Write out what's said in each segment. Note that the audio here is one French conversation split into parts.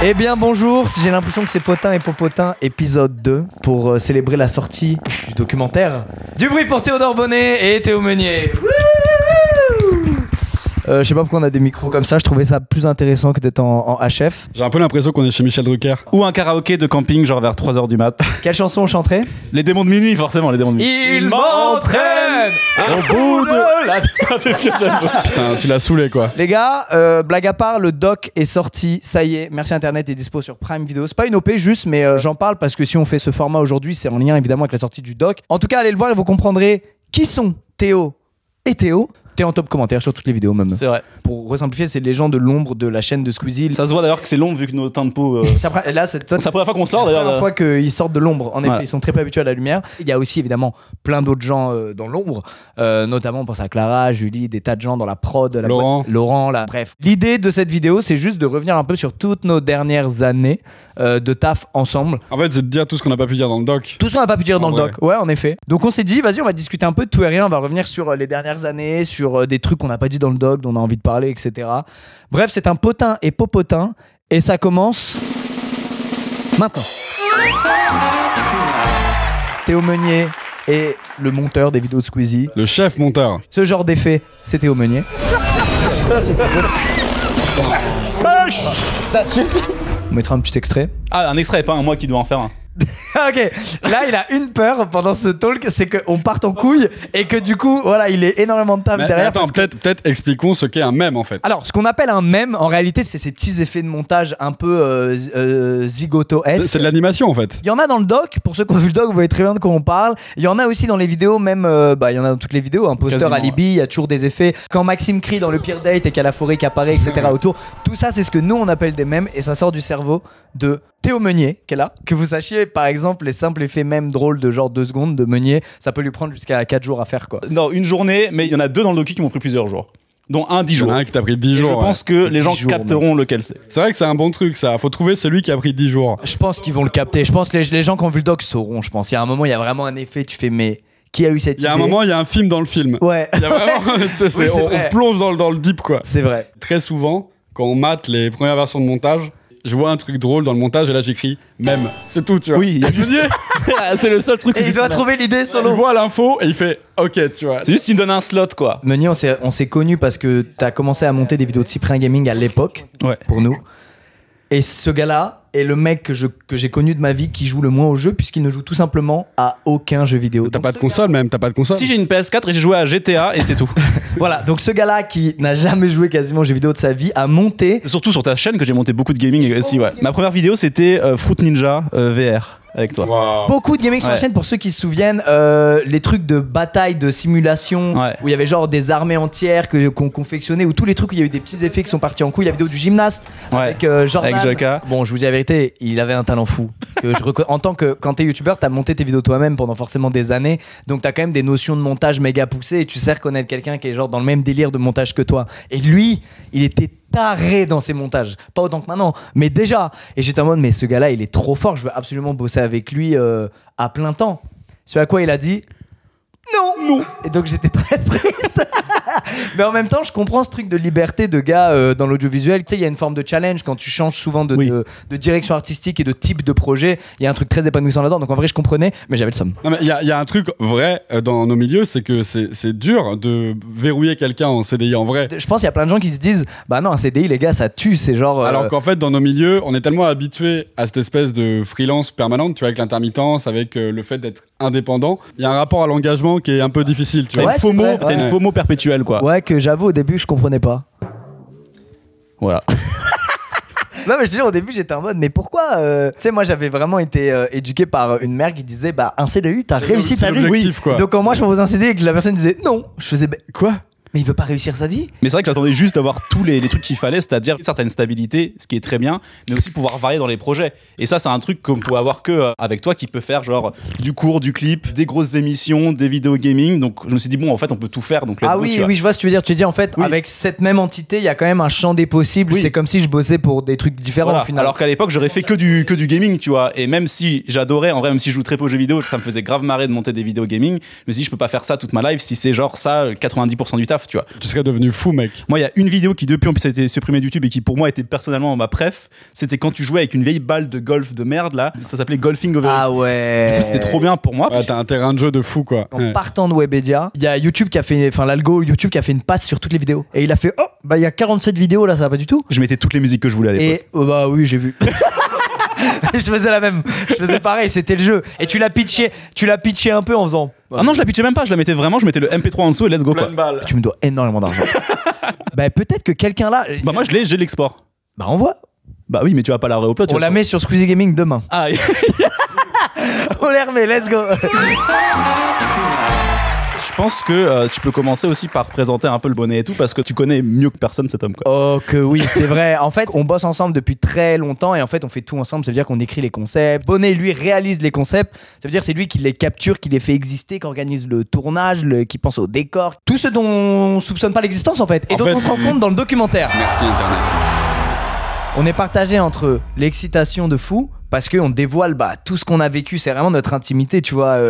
Eh bien bonjour, j'ai l'impression que c'est Potin et Popotin épisode 2 pour célébrer la sortie du documentaire. Du bruit pour Théodore Bonnet et Théo Meunier. Je sais pas pourquoi on a des micros comme ça, je trouvais ça plus intéressant que d'être en HF. J'ai un peu l'impression qu'on est chez Michel Drucker. Ou un karaoké de camping genre vers 3h du mat. Quelle chanson on chanterait? Les démons de minuit, forcément, les démons de minuit. Il m'entraîne au bout de la... Putain, tu l'as saoulé quoi. Les gars, blague à part, le doc est sorti, ça y est, Merci Internet est dispo sur Prime Video. C'est pas une OP juste, mais j'en parle parce que si on fait ce format aujourd'hui, c'est en lien évidemment avec la sortie du doc. En tout cas, allez le voir et vous comprendrez qui sont Théo et Théo. T'es en top commentaire sur toutes les vidéos même. C'est vrai. Pour resimplifier, c'est les gens de l'ombre de la chaîne de Squeezie. Ça se voit d'ailleurs que c'est long vu que nos teintes de peau... Là, c'est la première fois qu'on sort d'ailleurs. C'est la première fois qu'ils sortent de l'ombre. En effet, Ouais. ils sont très peu habitués à la lumière. Il y a aussi évidemment plein d'autres gens dans l'ombre. Notamment, on pense à Clara, Julie, des tas de gens dans la prod. Laurent, là. Bref. L'idée de cette vidéo, c'est juste de revenir un peu sur toutes nos dernières années de taf ensemble. En fait, c'est de dire tout ce qu'on n'a pas pu dire dans le doc. Tout ce qu'on n'a pas pu dire dans le vrai. doc. Ouais, en effet. Donc on s'est dit, vas-y, on va discuter un peu de tout et rien. On va revenir sur les dernières années, sur des trucs qu'on n'a pas dit dans le doc, dont on a envie de parler, etc. Bref, c'est un potin et popotin. Et ça commence maintenant. Théo Meunier est le monteur des vidéos de Squeezie. Le chef monteur. Ce genre d'effet, c'est Théo Meunier. Ça suffit. On mettra un petit extrait. Ah, un extrait, pas un moi qui dois en faire un. Ok, là il a une peur pendant ce talk, c'est qu'on parte en couille et que du coup, voilà, il est énormément de taf Mais derrière. attends, peut-être expliquons ce qu'est un mème en fait. Alors, ce qu'on appelle un mème, en réalité, c'est ces petits effets de montage un peu zigoto-esque. C'est de l'animation en fait. Il y en a dans le doc, pour ceux qui ont vu le doc, vous voyez très bien de quoi on parle. Il y en a aussi dans les vidéos, même, il y en a dans toutes les vidéos, un poster Quasiment, alibi, il y a toujours des effets. Quand Maxime crie dans le pire date et qu'il y a la forêt qui apparaît, etc. autour, tout ça, c'est ce que nous on appelle des mèmes et ça sort du cerveau de Théo Meunier, qui est là. Que vous sachiez, par exemple, les simples effets mèmes drôles de genre 2 secondes de Meunier, ça peut lui prendre jusqu'à 4 jours à faire, quoi. Non, une journée, mais il y en a 2 dans le docu qui m'ont pris plusieurs jours. Dont un 10 Il y en jours. a un qui t'a pris 10 Et jours. je pense que les gens 10 jours, capteront lequel c'est. C'est vrai que c'est un bon truc ça. Faut trouver celui qui a pris 10 jours. Je pense qu'ils vont le capter. Je pense que les gens qui ont vu le doc sauront, je pense. Il y a un moment, il y a vraiment un effet, tu fais, mais qui a eu cette idée? Il y a un moment, il y a un film dans le film. Ouais. Il y a vraiment, tu sais, Oui, c'est on vrai. plonge dans le deep quoi. C'est vrai. Très souvent, quand on mate les premières versions de montage, je vois un truc drôle dans le montage et là j'écris même. C'est tout, tu vois. Oui, il y a juste... c'est le seul truc. Et il doit trouver l'idée Il solo. voit l'info et il fait OK, tu vois. C'est juste qu'il me donne un slot, quoi. Meunier, on s'est connus parce que t'as commencé à monter des vidéos de Cyprien Gaming à l'époque, Ouais. pour nous. Et ce gars-là est le mec que j'ai connu de ma vie qui joue le moins au jeu, puisqu'il ne joue tout simplement à aucun jeu vidéo. T'as Donc, pas de console même, t'as pas de console. Si j'ai une PS4 et j'ai joué à GTA et c'est tout. voilà, donc ce gars-là qui n'a jamais joué quasiment aux jeux vidéo de sa vie a monté. C'est surtout sur ta chaîne que j'ai monté beaucoup de gaming aussi, ouais. Ma première vidéo c'était Fruit Ninja VR avec toi. Wow. Beaucoup de gaming sur la Ouais. chaîne, pour ceux qui se souviennent, les trucs de bataille, de simulation, Ouais. où il y avait genre des armées entières qu'on confectionnait, ou tous les trucs où il y a eu des petits effets qui sont partis en couille. La vidéo du gymnaste Ouais. avec Jordan. Avec Jaka. Bon, je vous dis la vérité, il avait un talent fou. En tant que quand t'es youtubeur, t'as monté tes vidéos toi-même pendant forcément des années, donc t'as quand même des notions de montage méga poussées et tu sais reconnaître quelqu'un qui est genre dans le même délire de montage que toi. Et lui, il était taré dans ses montages, pas autant que maintenant, mais déjà. Et j'étais en mode, mais ce gars-là, il est trop fort, je veux absolument bosser avec lui à plein temps. Ce à quoi il a dit non. Et donc j'étais très triste. Mais en même temps, je comprends ce truc de liberté de gars dans l'audiovisuel. Tu sais, il y a une forme de challenge quand tu changes souvent de direction artistique et de type de projet. Il y a un truc très épanouissant là-dedans. Donc en vrai, je comprenais, mais j'avais le somme. Non mais il y a un truc vrai dans nos milieux, c'est que c'est dur de verrouiller quelqu'un en CDI en vrai. Je pense qu'il y a plein de gens qui se disent, bah non, un CDI, les gars, ça tue. C'est genre. Alors qu'en fait, dans nos milieux, on est tellement habitué à cette espèce de freelance permanente, tu vois, avec l'intermittence, avec le fait d'être indépendant. Il y a un rapport à l'engagement qui est un peu difficile, tu T'as vois. Ouais, une FOMO, c'est vrai, t'as une ouais. FOMO perpétuelle, quoi. Ouais, que j'avoue, au début, je comprenais pas. Voilà. Non mais je te dis, au début j'étais en mode mais pourquoi tu sais, moi j'avais vraiment été éduqué par une mère qui disait bah un CDI t'as réussi ta vie. l'objectif, quoi. Donc quand moi je propose un CDI et que la personne disait non, je faisais bah, Quoi? mais il veut pas réussir sa vie. Mais c'est vrai que j'attendais juste d'avoir tous les trucs qu'il fallait, c'est-à-dire une certaine stabilité, ce qui est très bien, mais aussi pouvoir varier dans les projets. Et ça, c'est un truc qu'on peut avoir que avec toi, qui peut faire genre du cours, du clip, des grosses émissions, des vidéos gaming. Donc je me suis dit bon, en fait, on peut tout faire. Donc let's Ah go, oui, tu vois. oui, je vois ce que tu veux dire. Tu dis en fait, Oui. avec cette même entité, il y a quand même un champ des possibles. Oui. C'est comme si je bossais pour des trucs différents Voilà. au final. Alors qu'à l'époque, j'aurais fait que du gaming, tu vois. Et même si j'adorais, en vrai, même si je joue très peu aux jeux vidéo, ça me faisait grave marrer de monter des vidéos gaming. Je me suis dit, je peux pas faire ça toute ma life si c'est genre ça, 90% du taf. gaffe, tu vois. Tu serais devenu fou, mec. Moi, il y a une vidéo qui depuis en plus a été supprimée de YouTube et qui pour moi était personnellement ma préf. C'était quand tu jouais avec une vieille balle de golf de merde là. Ça s'appelait Golfing Over It. Ah ouais. Du coup, c'était trop bien pour moi. Ouais, t'as un terrain de jeu de fou, quoi. En partant de Webedia, il y a YouTube qui a fait, enfin l'algo YouTube qui a fait une passe sur toutes les vidéos. Et il a fait, oh, bah il y a 47 vidéos là, ça va pas du tout. Je mettais toutes les musiques que je voulais à l'époque. Et bah oui, j'ai vu. Je faisais la même. Je faisais pareil, c'était le jeu. Et tu l'as pitché un peu en faisant. Ah non, je la pitchais même pas, je la mettais vraiment, je mettais le MP3 en dessous et let's go, quoi. Plein de balles. Tu me dois énormément d'argent. Bah peut-être que quelqu'un là. Bah moi j'ai l'export. Bah on voit. Bah oui, mais tu vas pas la réupload. On la met sur Squeezie Gaming demain. Ah, On les remet, let's go. je pense que tu peux commencer aussi par présenter un peu le bonnet et tout parce que tu connais mieux que personne cet homme, quoi. Oh que oui, c'est vrai. En fait, on bosse ensemble depuis très longtemps et en fait, on fait tout ensemble. Ça veut dire qu'on écrit les concepts. Bonnet, lui, réalise les concepts. Ça veut dire c'est lui qui les capture, qui les fait exister, qui organise le tournage, qui pense au décor. Tout ce dont on soupçonne pas l'existence en fait. Et En donc fait, on se rend compte dans le documentaire. Merci, Internet. On est partagé entre l'excitation de fou parce qu'on dévoile tout ce qu'on a vécu, c'est vraiment notre intimité, tu vois.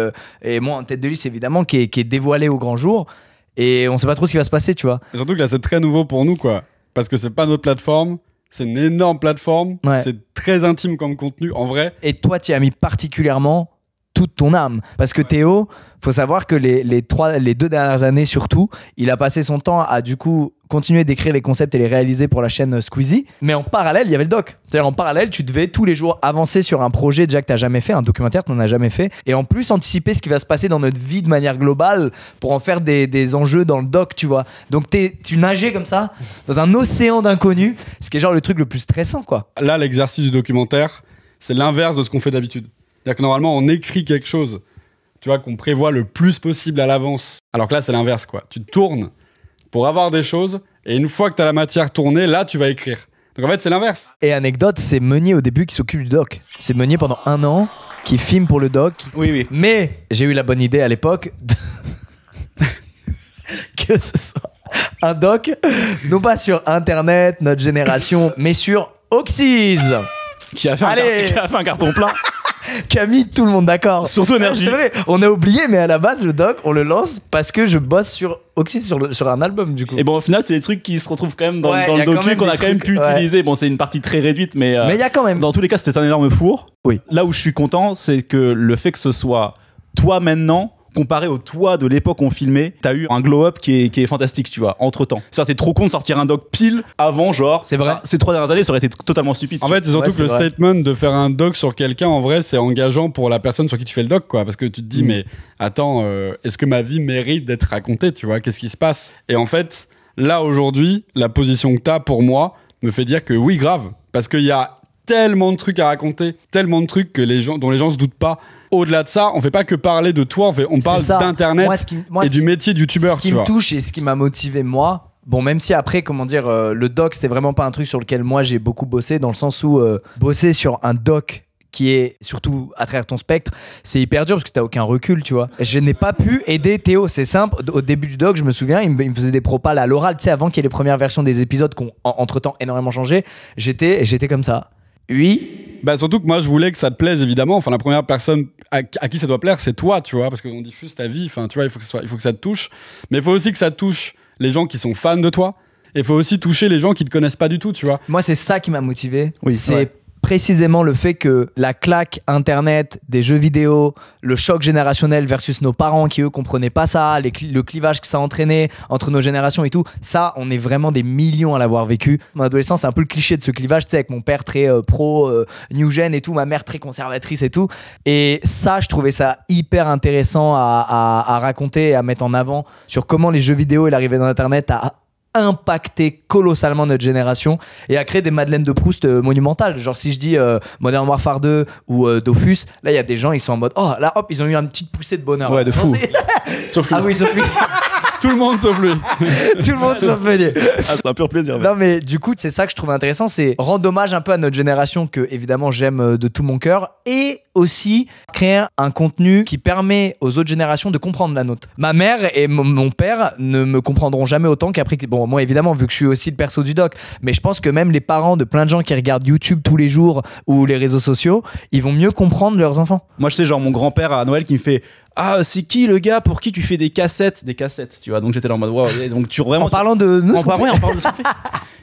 Et moi, en tête de liste, évidemment, qui est dévoilée au grand jour. Et on sait pas trop ce qui va se passer, tu vois. Et surtout que là, c'est très nouveau pour nous, quoi. Parce que c'est pas notre plateforme, c'est une énorme plateforme, Ouais. c'est très intime comme contenu, en vrai. Et toi, tu y as mis particulièrement toute ton âme. Parce que Théo, faut savoir que les 2 dernières années surtout, il a passé son temps à du coup continuer d'écrire les concepts et les réaliser pour la chaîne Squeezie. Mais en parallèle, il y avait le doc. C'est-à-dire en parallèle, tu devais tous les jours avancer sur un projet déjà que tu n'as jamais fait, un documentaire que tu n'en as jamais fait. Et en plus, anticiper ce qui va se passer dans notre vie de manière globale pour en faire des enjeux dans le doc, tu vois. Donc tu nageais comme ça dans un océan d'inconnus, ce qui est genre le truc le plus stressant, quoi. Là, l'exercice du documentaire, c'est l'inverse de ce qu'on fait d'habitude. C'est-à-dire que normalement, on écrit quelque chose, tu vois, qu'on prévoit le plus possible à l'avance. Alors que là, c'est l'inverse, quoi. Tu tournes pour avoir des choses, et une fois que tu as la matière tournée, là, tu vas écrire. Donc en fait, c'est l'inverse. Et anecdote, c'est Meunier au début qui s'occupe du doc. C'est Meunier pendant 1 an qui filme pour le doc. Oui. Mais j'ai eu la bonne idée à l'époque que ce soit un doc, non pas sur Internet, notre génération, mais sur Oxys, Qui a fait un carton plein. qui a mis tout le monde d'accord. Surtout Énergie. C'est vrai, on a oublié, mais à la base, le doc, on le lance parce que je bosse sur Oxys sur un album, du coup. Et bon, au final, c'est des trucs qui se retrouvent quand même dans Ouais, le y a quand docu même qu'on des a quand même pu trucs, ouais. utiliser. Bon, c'est une partie très réduite, mais Mais il y a quand même. dans tous les cas, c'était un énorme four. Oui. Là où je suis content, c'est que le fait que ce soit toi maintenant, comparé au toi de l'époque où on filmait, t'as eu un glow-up qui est fantastique, tu vois, entre temps. Ça, t'es trop con de sortir un doc pile avant, genre. C'est vrai. Ces 3 dernières années, ça aurait été totalement stupide. En fait, c'est surtout Ouais, que le c'est vrai. statement de faire un doc sur quelqu'un, en vrai, c'est engageant pour la personne sur qui tu fais le doc, quoi. Parce que tu te dis, mais attends, est-ce que ma vie mérite d'être racontée, tu vois? Qu'est-ce qui se passe? Et en fait, là, aujourd'hui, la position que t'as pour moi me fait dire que oui, grave. Parce qu'il y a tellement de trucs à raconter, tellement de trucs dont les gens se doutent pas. Au-delà de ça, on fait pas que parler de toi, on parle ça. d'internet Moi, et du métier de youtubeur, Ce qui tu me vois. touche et ce qui m'a motivé moi, bon, même si après, comment dire, le doc, c'est vraiment pas un truc sur lequel moi j'ai beaucoup bossé, dans le sens où bosser sur un doc qui est surtout à travers ton spectre, c'est hyper dur parce que t'as aucun recul, tu vois. Je n'ai pas pu aider Théo, c'est simple. Au début du doc, je me souviens, il me faisait des propals à l'oral, tu sais, avant qu'il y ait les premières versions des épisodes qui ont entre-temps énormément changé. J'étais comme ça. Oui. Bah surtout que moi je voulais que ça te plaise évidemment. Enfin la première personne à qui ça doit plaire c'est toi, tu vois, parce qu'on diffuse ta vie. Enfin tu vois, il faut que ça te touche. Mais il faut aussi que ça touche les gens qui sont fans de toi. Et il faut aussi toucher les gens qui te connaissent pas du tout, tu vois. Moi, c'est ça qui m'a motivé. Oui, c'est ouais. précisément le fait que la claque internet des jeux vidéo, le choc générationnel versus nos parents qui eux comprenaient pas ça, le clivage que ça entraînait entre nos générations et tout, ça on est vraiment des millions à l'avoir vécu. Mon adolescence c'est un peu le cliché de ce clivage, tu sais, avec mon père très pro, new gen et tout, ma mère très conservatrice et tout. Et ça je trouvais ça hyper intéressant à raconter et à mettre en avant sur comment les jeux vidéo et l'arrivée d'internet a impacté colossalement notre génération et a créé des Madeleines de Proust monumentales. Genre si je dis Modern Warfare 2 ou Dofus, là il y a des gens ils sont en mode oh là hop ils ont eu une petite poussée de bonheur. Ouais, de fou. Sauf que Ah oui sauf lui. Tout le monde sauf lui. Tout le monde sauf Meunier. Ah, c'est un pur plaisir. Non mais du coup c'est ça que je trouve intéressant, c'est rendre hommage un peu à notre génération que évidemment j'aime de tout mon cœur et aussi créer un contenu qui permet aux autres générations de comprendre la nôtre. Ma mère et mon père ne me comprendront jamais autant qu'après bon moi évidemment vu que je suis aussi le perso du doc, mais je pense que même les parents de plein de gens qui regardent YouTube tous les jours ou les réseaux sociaux, ils vont mieux comprendre leurs enfants. Moi, je sais, genre, mon grand-père à Noël qui me fait ah, c'est qui le gars pour qui tu fais des cassettes, tu vois. Donc j'étais là en mode wow, et donc tu vraiment En parlant de nous, en parlant de ce qu'on fait.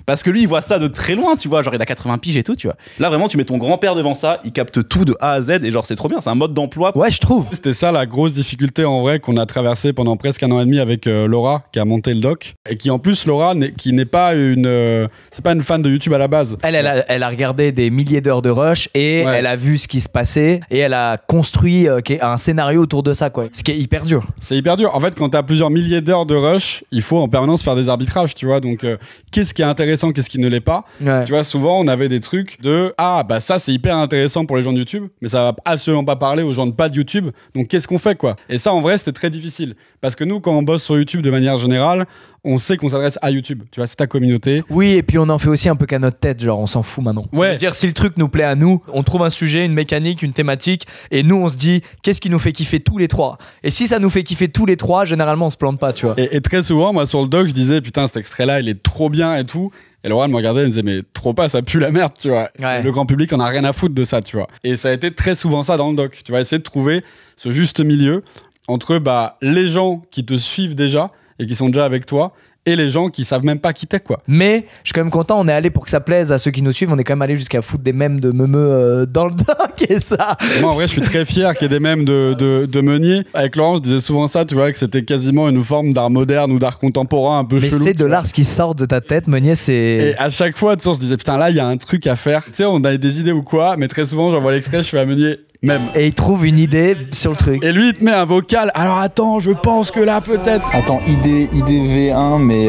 Parce que lui, il voit ça de très loin, tu vois. Genre, il a 80 piges et tout, tu vois. Là, vraiment, tu mets ton grand-père devant ça, il capte tout de A à Z et genre, c'est trop bien. C'est un mode d'emploi. Ouais, je trouve. C'était ça la grosse difficulté en vrai qu'on a traversé pendant presque 1 an et demi avec Laura qui a monté le doc et qui en plus Laura qui n'est pas c'est pas une fan de YouTube à la base. Elle a regardé des milliers d'heures de rush et elle a vu ce qui se passait et elle a construit un scénario autour de ça, quoi. Ce qui est hyper dur. C'est hyper dur. En fait, quand t'as plusieurs milliers d'heures de rush, il faut en permanence faire des arbitrages, tu vois. Donc, qu'est-ce qui est intéressant, qu'est-ce qui ne l'est pas. Ouais. Tu vois, souvent, on avait des trucs de ah, bah ça, c'est hyper intéressant pour les gens de YouTube, mais ça va absolument pas parler aux gens de pas de YouTube. Donc, qu'est-ce qu'on fait, quoi? Et ça, en vrai, c'était très difficile. Parce que nous, quand on bosse sur YouTube de manière générale, on sait qu'on s'adresse à YouTube. Tu vois, c'est ta communauté. Oui, et puis on en fait aussi un peu qu'à notre tête, genre on s'en fout maintenant. Ouais. C'est-à-dire, si le truc nous plaît à nous, on trouve un sujet, une mécanique, une thématique, et nous on se dit qu'est-ce qui nous fait kiffer tous les trois. Et si ça nous fait kiffer tous les trois, généralement on se plante pas, tu vois. Et très souvent, moi, sur le doc, je disais putain, cet extrait-là, il est trop bien et tout. Et Laura me regardait et me disait mais trop pas, ça pue la merde, tu vois. Ouais. Le grand public en a rien à foutre de ça, tu vois. Et ça a été très souvent ça dans le doc. Tu vas essayer de trouver ce juste milieu entre les gens qui te suivent déjà et qui sont déjà avec toi et les gens qui savent même pas qui t'es, quoi. Mais je suis quand même content, on est allé pour que ça plaise à ceux qui nous suivent, on est quand même allé jusqu'à foutre des mèmes de Meumeu dans le doc et ça. Moi, en vrai, je suis très fier qu'il y ait des mèmes de Meunier. Avec Laurent, je disais souvent ça, tu vois, que c'était quasiment une forme d'art moderne ou d'art contemporain un peu Mais chelou. c'est de l'art ce qui sort de ta tête, Meunier, c'est. Et à chaque fois, tu sais, on se disait, putain, là, il y a un truc à faire. Tu sais, on a des idées ou quoi, mais très souvent, j'envoie l'extrait, je fais à Meunier, même. Et il trouve une idée sur le truc. Et lui, il te met un vocal. Alors attends, je pense que là, peut-être. Attends, idée V1, mais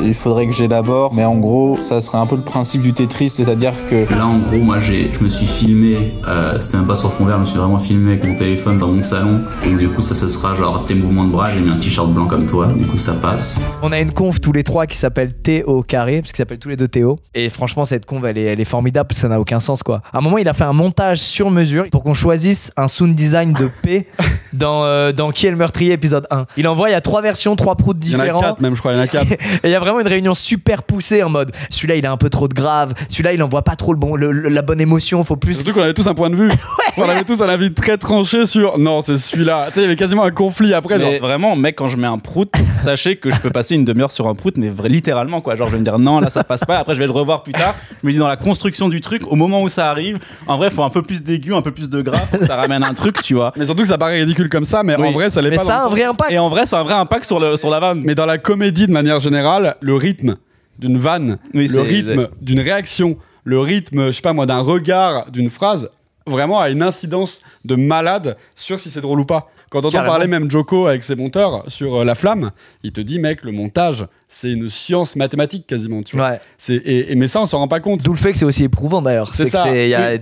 il faudrait que j'élabore. Mais en gros, ça serait un peu le principe du Tetris, c'est-à-dire que... Là, en gros, moi, je me suis filmé, c'était même pas sur fond vert, je me suis vraiment filmé avec mon téléphone dans mon salon. Et du coup, ça sera genre tes mouvements de bras, j'ai mis un t-shirt blanc comme toi, du coup, ça passe. On a une conf tous les trois qui s'appelle T au carré, parce qu'ils s'appellent tous les deux Théo. Et franchement, cette conf, elle est formidable, ça n'a aucun sens, quoi. À un moment, il a fait un montage sur mesure pour qu'on choisisse un sound design de P dans Qui est le meurtrier épisode 1. Il envoie, il y a 3 versions, 3 proutes Il y en différents. a 4 même, je crois, il y en a 4. Et il y a vraiment une réunion super poussée en mode celui-là il a un peu trop de grave, celui-là il envoie pas trop la bonne émotion, faut plus. Surtout qu'on avait tous un point de vue. On avait tous un avis très tranché sur non, c'est celui-là. Tu sais, il y avait quasiment un conflit après. Mais Genre. vraiment, mec, quand je mets un prout, sachez que je peux passer une demi-heure sur un prout, mais littéralement, quoi. Genre, je vais me dire non, là ça passe pas. Après, je vais le revoir plus tard. Je me dis dans la construction du truc, au moment où ça arrive, en vrai, faut un peu plus d'aigu, un peu plus de gras pour que ça ramène un truc, tu vois. Mais surtout que ça paraît ridicule comme ça, mais Oui. en vrai, ça l'est Mais pas. ça dans a le un vrai impact. Et en vrai, c'est un vrai impact sur la vanne. Mais dans la comédie, de manière générale, le rythme d'une vanne, Oui, le c'est- rythme d'une réaction, le rythme, je sais pas moi, d'un regard, d'une phrase, vraiment a une incidence de malade sur si c'est drôle ou pas. Quand on entend Carrément. parler même Joko avec ses monteurs sur La Flamme, il te dit, mec, le montage, c'est une science mathématique quasiment, tu vois. Ouais. Mais ça, on s'en rend pas compte. D'où le fait que c'est aussi éprouvant d'ailleurs. C'est ça.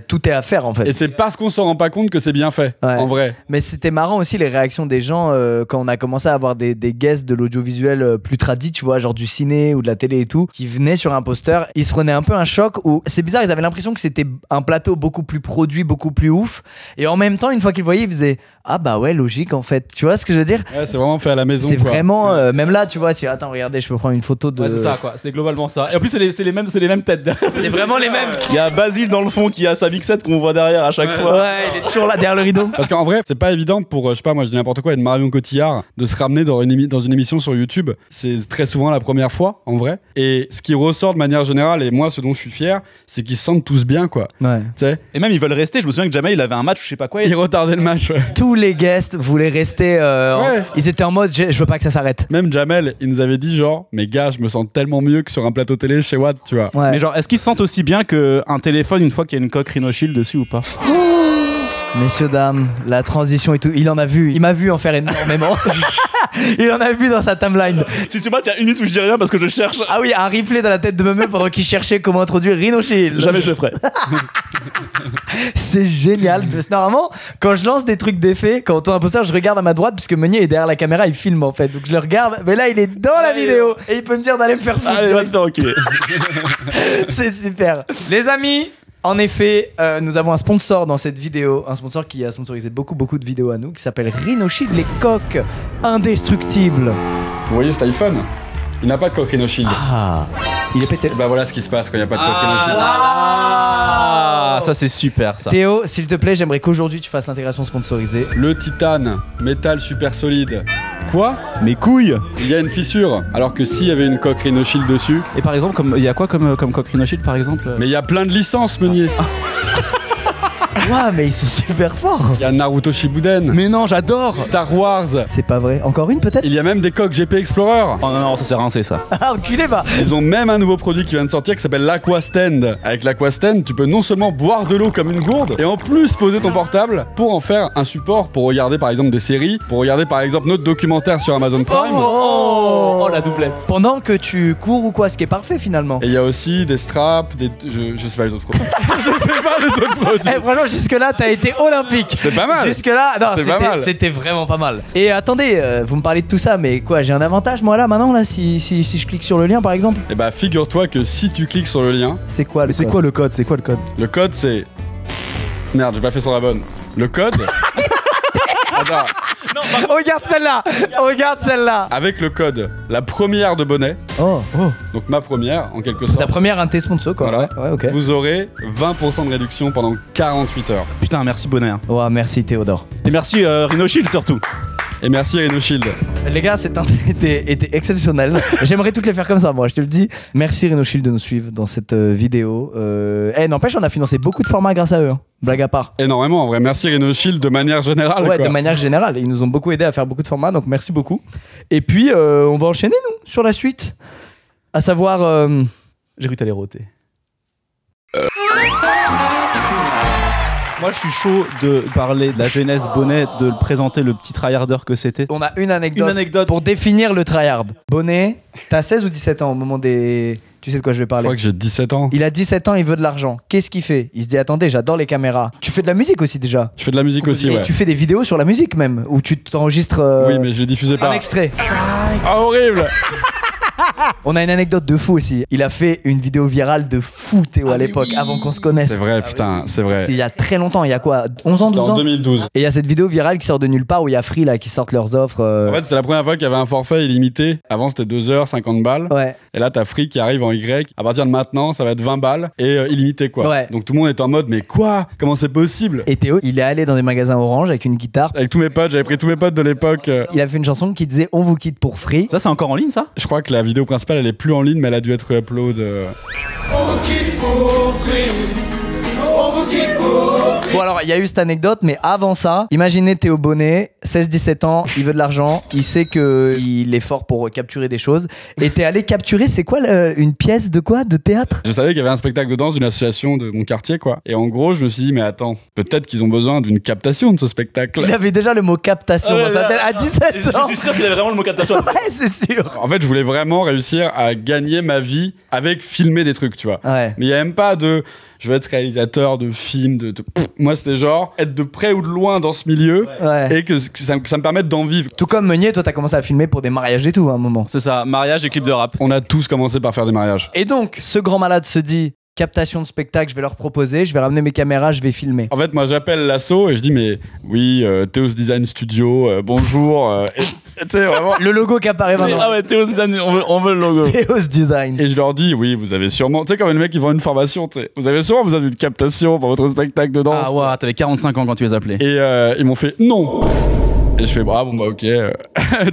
Tout est à faire en fait. Et c'est parce qu'on s'en rend pas compte que c'est bien fait, Ouais. en vrai. Mais c'était marrant aussi les réactions des gens quand on a commencé à avoir des guests de l'audiovisuel plus tradit, tu vois, genre du ciné ou de la télé et tout, qui venaient sur un poster. Ils se prenaient un peu un choc où c'est bizarre, ils avaient l'impression que c'était un plateau beaucoup plus produit, beaucoup plus ouf. Et en même temps, une fois qu'ils le voyaient, ils faisaient ah bah ouais, logique en fait. Tu vois ce que je veux dire? Ouais, c'est vraiment fait à la maison. C'est quoi. vraiment, même là, tu vois, attends, regardez, je peux prendre une photo de. Ouais, c'est ça, quoi. C'est globalement ça. Et en plus, c'est les mêmes têtes. C'est vraiment les mêmes. Il y a Basile dans le fond qui a sa mixette qu'on voit derrière à chaque fois. Ouais, il est toujours là derrière le rideau. Parce qu'en vrai, c'est pas évident pour, je sais pas, moi je dis n'importe quoi, une Marion Cotillard, de se ramener dans une émission sur YouTube. C'est très souvent la première fois, en vrai. Et ce qui ressort de manière générale, et moi ce dont je suis fier, c'est qu'ils se sentent tous bien, quoi. Ouais. Tu sais, Et même, ils veulent rester. Je me souviens que Jamel, il avait un match, je sais pas quoi. ils retardaient le match, ouais. Tous les guests voulaient rester. Ils étaient en mode, je veux pas que ça s'arrête. Même Jamel, il nous avait dit genre, mais gars, je me sens tellement mieux que sur un plateau télé chez Watt, tu vois. Ouais. Mais genre, est-ce qu'ils se sentent aussi bien qu'un téléphone une fois qu'il y a une coque Rhino Shield dessus ou pas? Messieurs, dames, la transition et tout, il en a vu, il m'a vu en faire énormément. Il en a vu dans sa timeline. Si tu vois, il y a une minute où je dis rien parce que je cherche. Ah oui, un replay dans la tête de Meumeu pendant qu'il cherchait comment introduire Rhino Shield. Jamais je le ferai. C'est génial. Parce que normalement, quand je lance des trucs d'effet, quand on tourne un poster, je regarde à ma droite puisque Meunier est derrière la caméra, il filme en fait. Donc je le regarde, mais là il est dans la vidéo et il peut me dire d'aller me faire foutre. Allez, va te faire enculer. C'est super. Les amis, en effet, nous avons un sponsor dans cette vidéo, un sponsor qui a sponsorisé beaucoup de vidéos à nous, qui s'appelle Rhino Shield, les coques indestructibles. Vous voyez cet iPhone? Il n'a pas de coque Rhino Shield. Ah, il est pété. Bah voilà ce qui se passe quand il n'y a pas de coque Rhino Shield. Ah, ça c'est super ça. Théo, s'il te plaît, j'aimerais qu'aujourd'hui tu fasses l'intégration sponsorisée. Le titane, métal super solide. Quoi? Mes couilles. Il y a une fissure. Alors que s'il y avait une coque Rhino Shield dessus. Et par exemple, il y a quoi comme coque Rhino Shield par exemple? Mais il y a plein de licences, Meunier. Ouah, mais ils sont super forts. Il y a Naruto Shippuden. Mais non, j'adore. Star Wars. C'est pas vrai. Encore une peut-être? Il y a même des coques GP Explorer. Oh non, ça s'est rincé ça. Ah, enculé, bah. Ils ont même un nouveau produit qui vient de sortir qui s'appelle l'Aquastand. Avec l'Aquastand, tu peux non seulement boire de l'eau comme une gourde, et en plus poser ton portable pour en faire un support pour regarder par exemple des séries, pour regarder par exemple notre documentaire sur Amazon Prime. Oh, la doublette. Pendant que tu cours ou quoi, ce qui est parfait finalement. Et il y a aussi des straps, je sais pas les autres produits. Je sais pas les autres produits. Eh, vraiment, jusque-là, t'as été olympique. C'était pas mal. Jusque-là, non, C'était pas mal. c'était vraiment pas mal. Et attendez, vous me parlez de tout ça, mais quoi, j'ai un avantage moi là maintenant, là, si je clique sur le lien par exemple? Et bah figure-toi que si tu cliques sur le lien, C'est quoi le C'est code? quoi le code? C'est quoi le code? le code c'est... Merde, j'ai pas fait sur la bonne. Le code... Attends, Regarde celle-là. Regarde celle-là. avec le code, la première de bonnet, Oh, donc ma première en quelque ta sorte, première un de tes sponsors quoi. Voilà. Ouais, ok. vous aurez 20% de réduction pendant 48 heures. Putain, merci Bonnet. Hein. Ouais, merci Théodore. Et merci Rhino Shield surtout. Et merci Rhino Shield. Les gars, cette intro était exceptionnelle. J'aimerais toutes les faire comme ça, moi, je te le dis. Merci Rhino Shield de nous suivre dans cette vidéo. N'empêche, on a financé beaucoup de formats grâce à eux. Hein. Blague à part. Énormément en vrai. Merci Rhino Shield de manière générale. Ouais, quoi. de manière générale. Ils nous ont beaucoup aidé à faire beaucoup de formats, donc merci beaucoup. Et puis, on va enchaîner, nous, sur la suite. À savoir. J'ai cru que t'allais roter. Moi, je suis chaud de parler de la genèse Bonnet, de le présenter le petit tryharder que c'était. On a une anecdote, Une anecdote. pour définir le tryhard. Bonnet, t'as 16 ou 17 ans au moment des. Tu sais de quoi je vais Je parler? crois que j'ai 17 ans. Il a 17 ans, il veut de l'argent. Qu'est-ce qu'il fait? Il se dit attendez, j'adore les caméras. Tu fais de la musique aussi déjà. Je fais de la musique aussi, Et ouais. tu fais des vidéos sur la musique même, où tu t'enregistres Oui, mais je les diffusais un pas. extrait. Ah, horrible. On a une anecdote de fou aussi. Il a fait une vidéo virale de fou, Théo, à l'époque, avant qu'on se connaisse. C'est vrai, putain, c'est vrai. C'est il y a très longtemps, il y a quoi 11 ans, C'était 12 en ans 2012. Et il y a cette vidéo virale qui sort de nulle part où il y a Free là qui sortent leurs offres. En fait, c'était la première fois qu'il y avait un forfait illimité. Avant, c'était 2h, 50 balles. Ouais. Et là, t'as Free qui arrive en Y. À partir de maintenant, ça va être 20 balles et illimité, quoi. Ouais. Donc tout le monde est en mode, mais quoi? Comment c'est possible? Et Théo, il est allé dans des magasins Orange avec une guitare. Avec tous mes potes, j'avais pris tous mes potes de l'époque. Il a fait une chanson qui disait on vous quitte pour Free. Ça, c'est encore en ligne, ça? Je crois que la vidéo principale, elle est plus en ligne, mais elle a dû être upload. Bon alors il y a eu cette anecdote, mais avant ça, imaginez Théo Bonnet, 16-17 ans, il veut de l'argent, il sait qu'il est fort pour capturer des choses. Et t'es allé capturer, c'est quoi une pièce de quoi? De théâtre? Je savais qu'il y avait un spectacle de danse d'une association de mon quartier, quoi. Et en gros, je me suis dit, mais attends, peut-être qu'ils ont besoin d'une captation de ce spectacle. Il avait déjà le mot captation dans sa tête à 17 ans. Je suis sûr qu'il avait vraiment le mot captation. Ouais, c'est sûr. En fait, je voulais vraiment réussir à gagner ma vie avec filmer des trucs, tu vois. Ouais. Mais il n'y a même pas de je veux être réalisateur de films, Moi, c'était genre être de près ou de loin dans ce milieu Ouais. et que ça me permette d'en vivre. Tout comme Meunier, toi t'as commencé à filmer pour des mariages et tout à un moment. C'est ça, mariage et clip de rap. On a tous commencé par faire des mariages. Et donc, ce grand malade se dit captation de spectacle, je vais leur proposer, je vais ramener mes caméras, je vais filmer. En fait, moi, j'appelle l'asso et je dis, mais oui, Théos Design Studio, bonjour. Et tu sais, vraiment. Le logo qui apparaît maintenant. Ah ouais, Théo Design, on veut le logo. Théos Design. Et je leur dis, oui, vous avez sûrement. Tu sais, comme les mecs qui vendent une formation, tu sais, vous avez sûrement besoin d'une captation pour votre spectacle de danse. Ah ouais, t'avais 45 ans quand tu les appelais. Et ils m'ont fait non. Et je fais, bah bon, bah ok,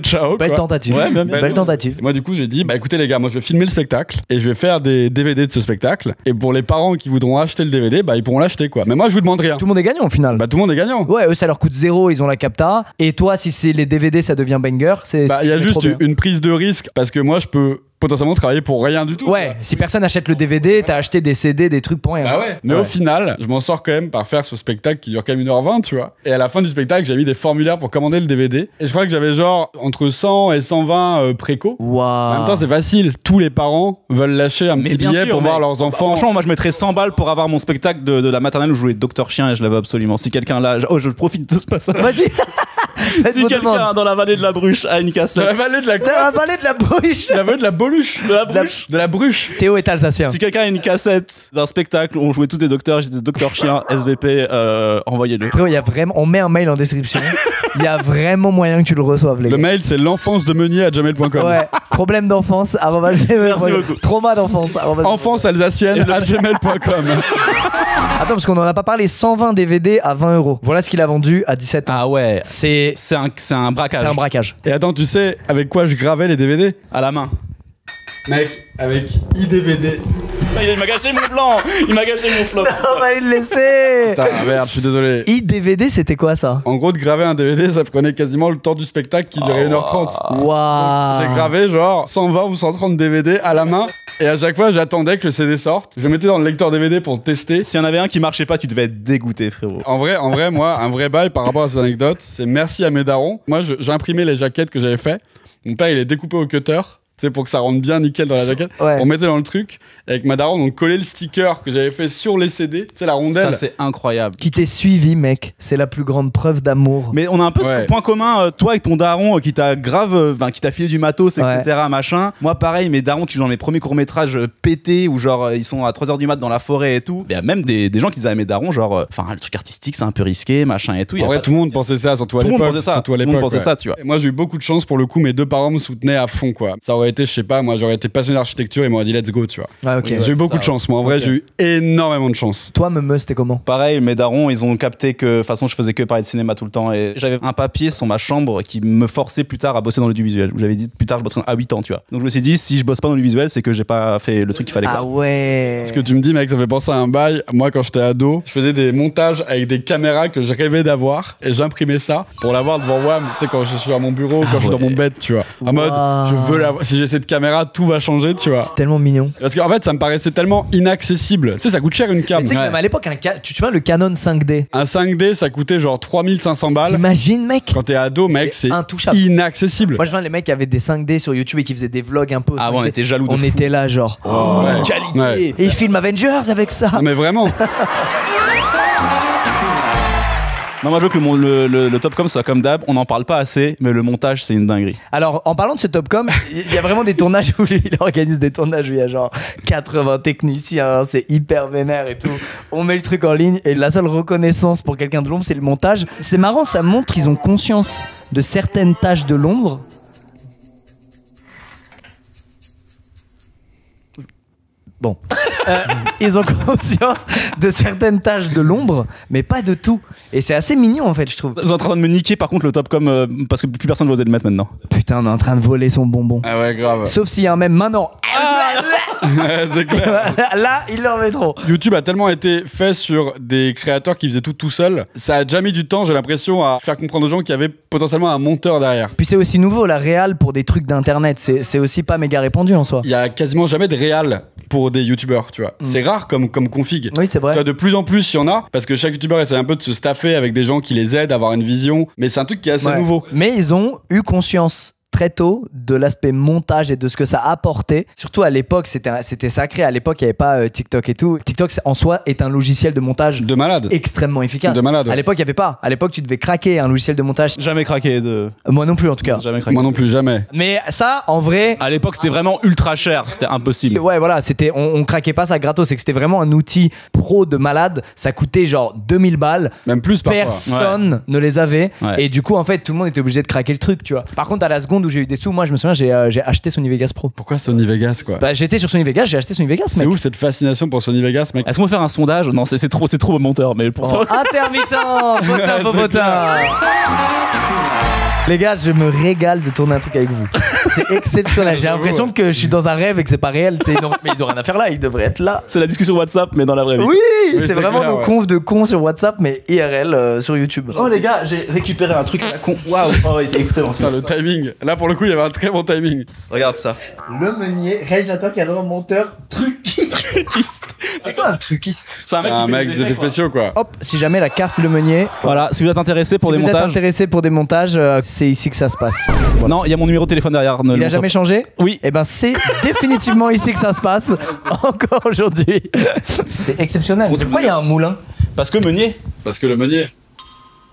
ciao. Belle quoi. tentative. Ouais, bien, Belle tentative. Et moi, du coup, j'ai dit, bah écoutez, les gars, moi je vais filmer le spectacle et je vais faire des DVD de ce spectacle. Et pour les parents qui voudront acheter le DVD, bah ils pourront l'acheter, quoi. Mais moi, je vous demande rien. Tout le monde est gagnant au final. Bah tout le monde est gagnant. Ouais, eux ça leur coûte 0, ils ont la capta. Et toi, si c'est les DVD, ça devient banger. Bah il y a c'est juste trop bien. une prise de risque parce que moi, je peux potentiellement travailler pour rien du tout. Ouais, si personne achète le DVD, t'as acheté des CD, des trucs pour rien. Bah ouais. Mais au final, je m'en sors quand même par faire ce spectacle qui dure quand même 1h20, tu vois. Et à la fin du spectacle, j'ai mis des formulaires pour commander le DVD. Et je crois que j'avais genre entre 100 et 120 préco. Waouh. En même temps, c'est facile. Tous les parents veulent lâcher un petit billet pour voir leurs enfants. Franchement, moi je mettrais 100 balles pour avoir mon spectacle de la maternelle où je jouais Docteur Chien et je l'avais absolument. Si quelqu'un là. Oh, je profite de ce passage. Vas-y. Si quelqu'un dans la vallée de la Bruche a une Dans cassette. la vallée de la T'as la vallée de la bruche. La vallée de la Boluche. De la Bruche. De la Bruche. Théo est alsacien. Si quelqu'un a une cassette d'un spectacle où on jouait tous des docteurs, j'étais Docteur Chien, SVP, envoyez-le. Frérot, il y a vraiment, on met un mail en description. Il y a vraiment moyen que tu le reçoives, les Le gars. mail, c'est l'enfance-de-meunier@gmail.com. Ouais, problème d'enfance, Merci beaucoup. trauma d'enfance, Enfance alsacienne@gmail.com. Attends, parce qu'on en a pas parlé. 120 DVD à 20 €. Voilà ce qu'il a vendu à 17 ans. Ah ouais, C'est un braquage. c'est un braquage. Et attends, tu sais avec quoi je gravais les DVD? À la main. Mec, avec iDVD. Il m'a gâché mon plan. Il m'a gâché mon flop. On va le laisser. Putain, merde, je suis désolé. iDVD, c'était quoi ça? En gros, de graver un DVD, ça prenait quasiment le temps du spectacle qui durait 1h30. Waouh. J'ai gravé genre 120 ou 130 DVD à la main. Et à chaque fois, j'attendais que le CD sorte. Je le mettais dans le lecteur DVD pour tester. S'il y en avait un qui marchait pas, tu devais être dégoûté, frérot. En vrai, moi, un vrai bail par rapport à cette anecdote, c'est merci à mes darons. Moi, j'ai imprimé les jaquettes que j'avais fait. Mon père, il est découpé au cutter. Tu sais, pour que ça rentre bien nickel dans la jaquette. Ouais. On mettait dans le truc. Et avec ma daronne, on collait le sticker que j'avais fait sur les CD. Tu sais, la rondelle. Ça, c'est incroyable. Qui t'ait suivi, mec. C'est la plus grande preuve d'amour. Mais on a un peu Ouais. ce point commun, toi avec ton daron qui t'a grave, qui t'a filé du matos, etc. Ouais. Machin. Moi, pareil, mes darons qui jouent dans mes premiers courts-métrages pétés, où genre ils sont à 3h du mat dans la forêt et tout. Il y a même des gens qui disaient à mes darons, genre, le truc artistique, c'est un peu risqué, machin et tout. Y a En vrai, pas- tout le monde pensait ça, surtout à Tout le l'époque. monde pensait ça. Surtout à Tout le l'époque, monde pensait ouais. ça, tu vois. Et moi, j'ai eu beaucoup de chance pour le coup. Mes deux parents me soutenaient à fond, quoi. Ça aurait été, je sais pas, moi, j'aurais été passionné d'architecture et ils m'auraient dit let's go, tu vois. Ah, ok. Oui, J'ai eu beaucoup ça, de chance. Moi, en vrai, ok. j'ai eu énormément de chance. Toi, Meumeu, c'était comment? Pareil, mes darons, ils ont capté que, de toute façon, je faisais que parler de cinéma tout le temps. Et j'avais un papier sur ma chambre qui me forçait plus tard à bosser dans l'audiovisuel. Où j'avais dit, plus tard, je bosserai à 8 ans, tu vois. Donc je me suis dit, si je bosse pas dans l'audiovisuel, c'est que j'ai pas fait le truc qu'il fallait. Ah Quoi. ouais. Ce que tu me dis, mec, ça fait penser à un bail. Moi, quand j'étais ado, je faisais des montages avec des caméras que je rêvais d'avoir et j'imprimais ça pour l'avoir devant WAM. Tu sais, quand je suis à mon bureau, quand je suis dans mon bed, tu vois. En mode, je veux l'avoir. Si j'ai cette caméra, tout va changer, tu vois. C'est tellement mignon. Parce qu'en fait, ça me paraissait tellement inaccessible. Tu sais, ça coûte cher une cam. Tu sais que Ouais. même à l'époque, tu vois le Canon 5D. Un 5D, ça coûtait genre 3500 balles. T'imagines, mec? Quand t'es ado, mec, C'est c'est intouchable. inaccessible. Moi, je vois les mecs qui avaient des 5D sur YouTube et qui faisaient des vlogs un peu. au Ah ouais, 5D. on était jaloux de On fou. était là, genre. Ouais. Qualité. Ouais. Et ils filment Avengers avec ça. Non, mais vraiment. Non, moi je veux que le Topcom soit comme d'hab, on n'en parle pas assez, mais le montage c'est une dinguerie. Alors, en parlant de ce Topcom, il y a vraiment des tournages où il organise des tournages où il y a genre 80 techniciens, c'est hyper vénère et tout. On met le truc en ligne et la seule reconnaissance pour quelqu'un de l'ombre, c'est le montage. C'est marrant, ça montre qu'ils ont conscience de certaines tâches de l'ombre. Bon. Ils ont conscience de certaines tâches de l'ombre, mais pas de tout. Et c'est assez mignon en fait, je trouve. Vous êtes en train de me niquer par contre le Topcom parce que plus personne ne va oser le mettre maintenant. Putain, on est en train de voler son bonbon. Ah ouais, grave. Sauf s'il y a un même maintenant. Ouais, c'est clair. Là, il leur met trop. YouTube a tellement été fait sur des créateurs qui faisaient tout seul. Ça a déjà mis du temps, j'ai l'impression, à faire comprendre aux gens qu'il y avait potentiellement un monteur derrière. Puis c'est aussi nouveau, la réal pour des trucs d'internet. C'est aussi pas méga répandu en soi. Il y a quasiment jamais de réal pour des youtubeurs, tu vois. C'est rare comme config. Oui, c'est Tu vois, vrai. de plus en plus, il y en a, parce que chaque youtubeur essaie un peu de se staffer avec des gens qui les aident à avoir une vision. Mais c'est un truc qui est assez Ouais. nouveau. Mais ils ont eu conscience très tôt de l'aspect montage et de ce que ça apportait. Surtout à l'époque, c'était sacré. À l'époque, il n'y avait pas TikTok et tout. TikTok, en soi, est un logiciel de montage De malade. extrêmement efficace. De malade, ouais. À l'époque, il n'y avait pas. À l'époque, tu devais craquer un logiciel de montage. Jamais craqué de. Moi non plus, en tout cas. Jamais craqué. Moi non plus, jamais. Mais ça, en vrai, À l'époque c'était vraiment ultra cher, c'était impossible. ouais, voilà, on craquait pas ça gratos. C'est que c'était vraiment un outil pro de malade. Ça coûtait genre 2000 balles. Même plus parfois. Personne ne les avait. Ouais. Et du coup, en fait, tout le monde était obligé de craquer le truc, tu vois. Par contre, à la seconde où j'ai eu des sous, moi, je me souviens, j'ai acheté Sony Vegas Pro. Pourquoi Sony Vegas, quoi? Bah, j'étais sur Sony Vegas, j'ai acheté Sony Vegas, C'est mec. ouf cette fascination pour Sony Vegas, mec. Est-ce qu'on va faire un sondage? Non, c'est trop monteur, mais pour Oh, ça. intermittent, potin, C'est popotin. Les gars, je me régale de tourner un truc avec vous. C'est exceptionnel. J'ai J'avoue, l'impression ouais. que je suis dans un rêve et que c'est pas réel. Mais ils ont rien à faire là, ils devraient être là. C'est la discussion WhatsApp, mais dans la vraie vie. Oui, c'est c'est vraiment clair, nos ouais. confs de cons sur WhatsApp, mais IRL sur YouTube. Oh les gars, j'ai récupéré un truc à la con. Waouh, oh, il était excellent. Ah, le timing. Là, pour le coup, il y avait un très bon timing. Regarde ça. Le meunier, réalisateur, cadreur, monteur, truquiste. C'est quoi un truquiste? C'est un mec Un qui fait mec des effets spéciaux, quoi. Hop, si jamais la carte Le Meunier, Voilà, si vous êtes intéressé pour si des vous êtes montages. intéressé pour des montages, c'est ici que ça se passe. Non, il y a mon numéro de téléphone derrière. Il a jamais changé? Oui. Eh ben c'est définitivement ici que ça se passe. Encore aujourd'hui. C'est exceptionnel. Pourquoi il y a un moulin? Parce que Meunier. Parce que le meunier.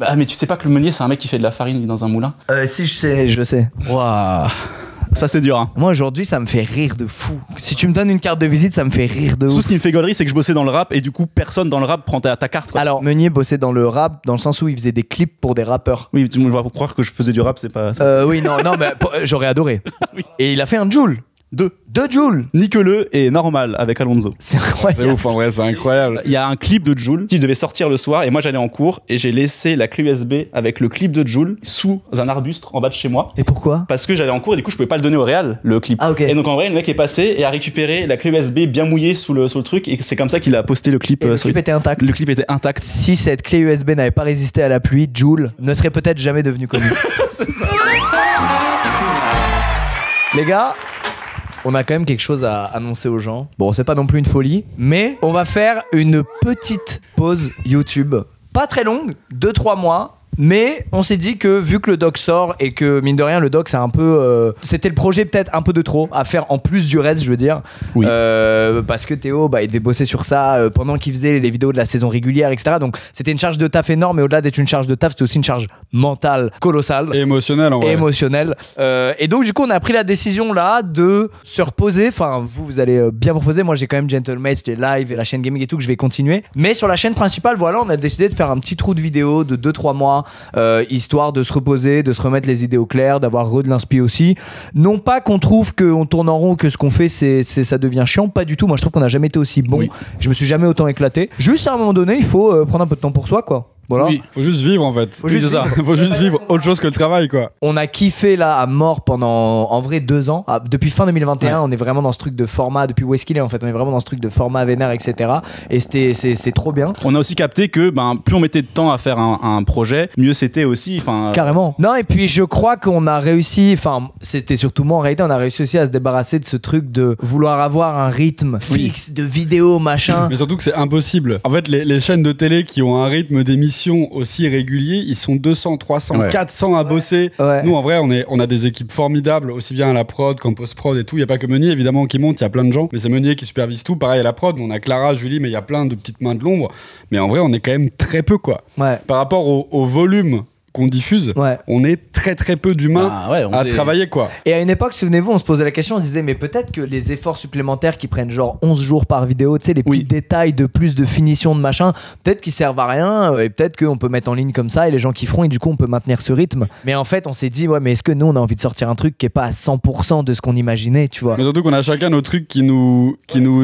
Bah, mais tu sais pas que le Meunier, c'est un mec qui fait de la farine dans un moulin? Si je sais, je sais. Waouh. Ça, c'est dur, hein. Moi aujourd'hui, ça me fait rire de fou. Si tu me donnes une carte de visite, ça me fait rire de Tout ouf. ce qui me fait gaulerie, c'est que je bossais dans le rap et du coup, personne dans le rap prend ta carte, quoi. Alors, Meunier bossait dans le rap, dans le sens où il faisait des clips pour des rappeurs. Oui, tout le monde va croire que je faisais du rap, c'est pas. Oui, non, mais j'aurais adoré. Et il a fait un Joule. 2. 2 Jul. Nique-le et Normal avec Alonso. C'est C'est incroyable. ouf, en vrai, c'est incroyable. Il y a un clip de Jul qui devait sortir le soir et moi j'allais en cours et j'ai laissé la clé USB avec le clip de Jul sous un arbuste en bas de chez moi. Et pourquoi? Parce que j'allais en cours et du coup je pouvais pas le donner au réal, le clip. Ah, ok. Et donc en vrai le mec est passé et a récupéré la clé USB bien mouillée sous le truc et c'est comme ça qu'il a posté le clip. Et le sur clip était intact. Le clip était intact. Si cette clé USB n'avait pas résisté à la pluie, Jul ne serait peut-être jamais devenu connu. C'est ça. Les gars, on a quand même quelque chose à annoncer aux gens. Bon, c'est pas non plus une folie, mais on va faire une petite pause YouTube. Pas très longue, 2-3 mois. Mais on s'est dit que vu que le doc sort et que mine de rien le doc c'est un peu c'était le projet peut-être un peu de trop à faire en plus du reste, je veux dire. Oui. Parce que Théo il devait bosser sur ça pendant qu'il faisait les vidéos de la saison régulière, etc. Donc c'était une charge de taf énorme, et au-delà d'être une charge de taf, c'était aussi une charge mentale colossale Et émotionnel, en vrai. émotionnel. Et donc du coup on a pris la décision là de se reposer. Enfin vous allez bien vous reposer. Moi j'ai quand même Gentlemates, les lives et la chaîne gaming et tout que je vais continuer. Mais sur la chaîne principale, voilà, on a décidé de faire un petit trou de vidéo de 2-3 mois, histoire de se reposer, de se remettre les idées au clair, d'avoir de l'inspi aussi. Non pas qu'on trouve qu'on tourne en rond, que ce qu'on fait ça devient chiant, pas du tout. Moi je trouve qu'on n'a jamais été aussi bon. Oui. Je me suis jamais autant éclaté. Juste à un moment donné il faut prendre un peu de temps pour soi, quoi. Voilà. Oui. Faut juste vivre, en fait. Faut juste c'est ça. vivre. Faut juste vivre autre chose que le travail, quoi. On a kiffé là à mort pendant en vrai 2 ans. Depuis fin 2021, Ouais. on est vraiment dans ce truc de format. Depuis où est-ce qu'il est en fait, on est vraiment dans ce truc de format vénère, etc. Et c'est trop bien. On a aussi capté que plus on mettait de temps à faire un projet, mieux c'était aussi. Carrément. Non, et puis je crois qu'on a réussi, enfin c'était surtout moi en réalité, on a réussi aussi à se débarrasser de ce truc de vouloir avoir un rythme fixe de vidéos, machin. Mais surtout que c'est impossible. En fait, les chaînes de télé qui ont un rythme d'émission aussi régulier, ils sont 200, 300, Ouais. 400 à bosser. Ouais. Nous, en vrai, on a des équipes formidables, aussi bien à la prod qu'en post-prod et tout. Il n'y a pas que Meunier, évidemment, qui monte, il y a plein de gens. Mais c'est Meunier qui supervise tout. Pareil à la prod, on a Clara, Julie, mais il y a plein de petites mains de l'ombre. Mais en vrai, on est quand même très peu, quoi. Ouais. Par rapport au volume qu'on diffuse, Ouais. on est très très peu d'humains on à faisait- travailler, quoi. Et à une époque, souvenez-vous, on se posait la question, on se disait, mais peut-être que les efforts supplémentaires qui prennent genre 11 jours par vidéo, tu sais, les petits Oui. détails de plus de finition de machin, peut-être qu'ils servent à rien, et peut-être qu'on peut mettre en ligne comme ça, et les gens kifferont, et du coup, on peut maintenir ce rythme. Mais en fait, on s'est dit, ouais, mais est-ce que nous, on a envie de sortir un truc qui est pas à 100% de ce qu'on imaginait, tu vois? Mais surtout qu'on a chacun nos trucs qui nous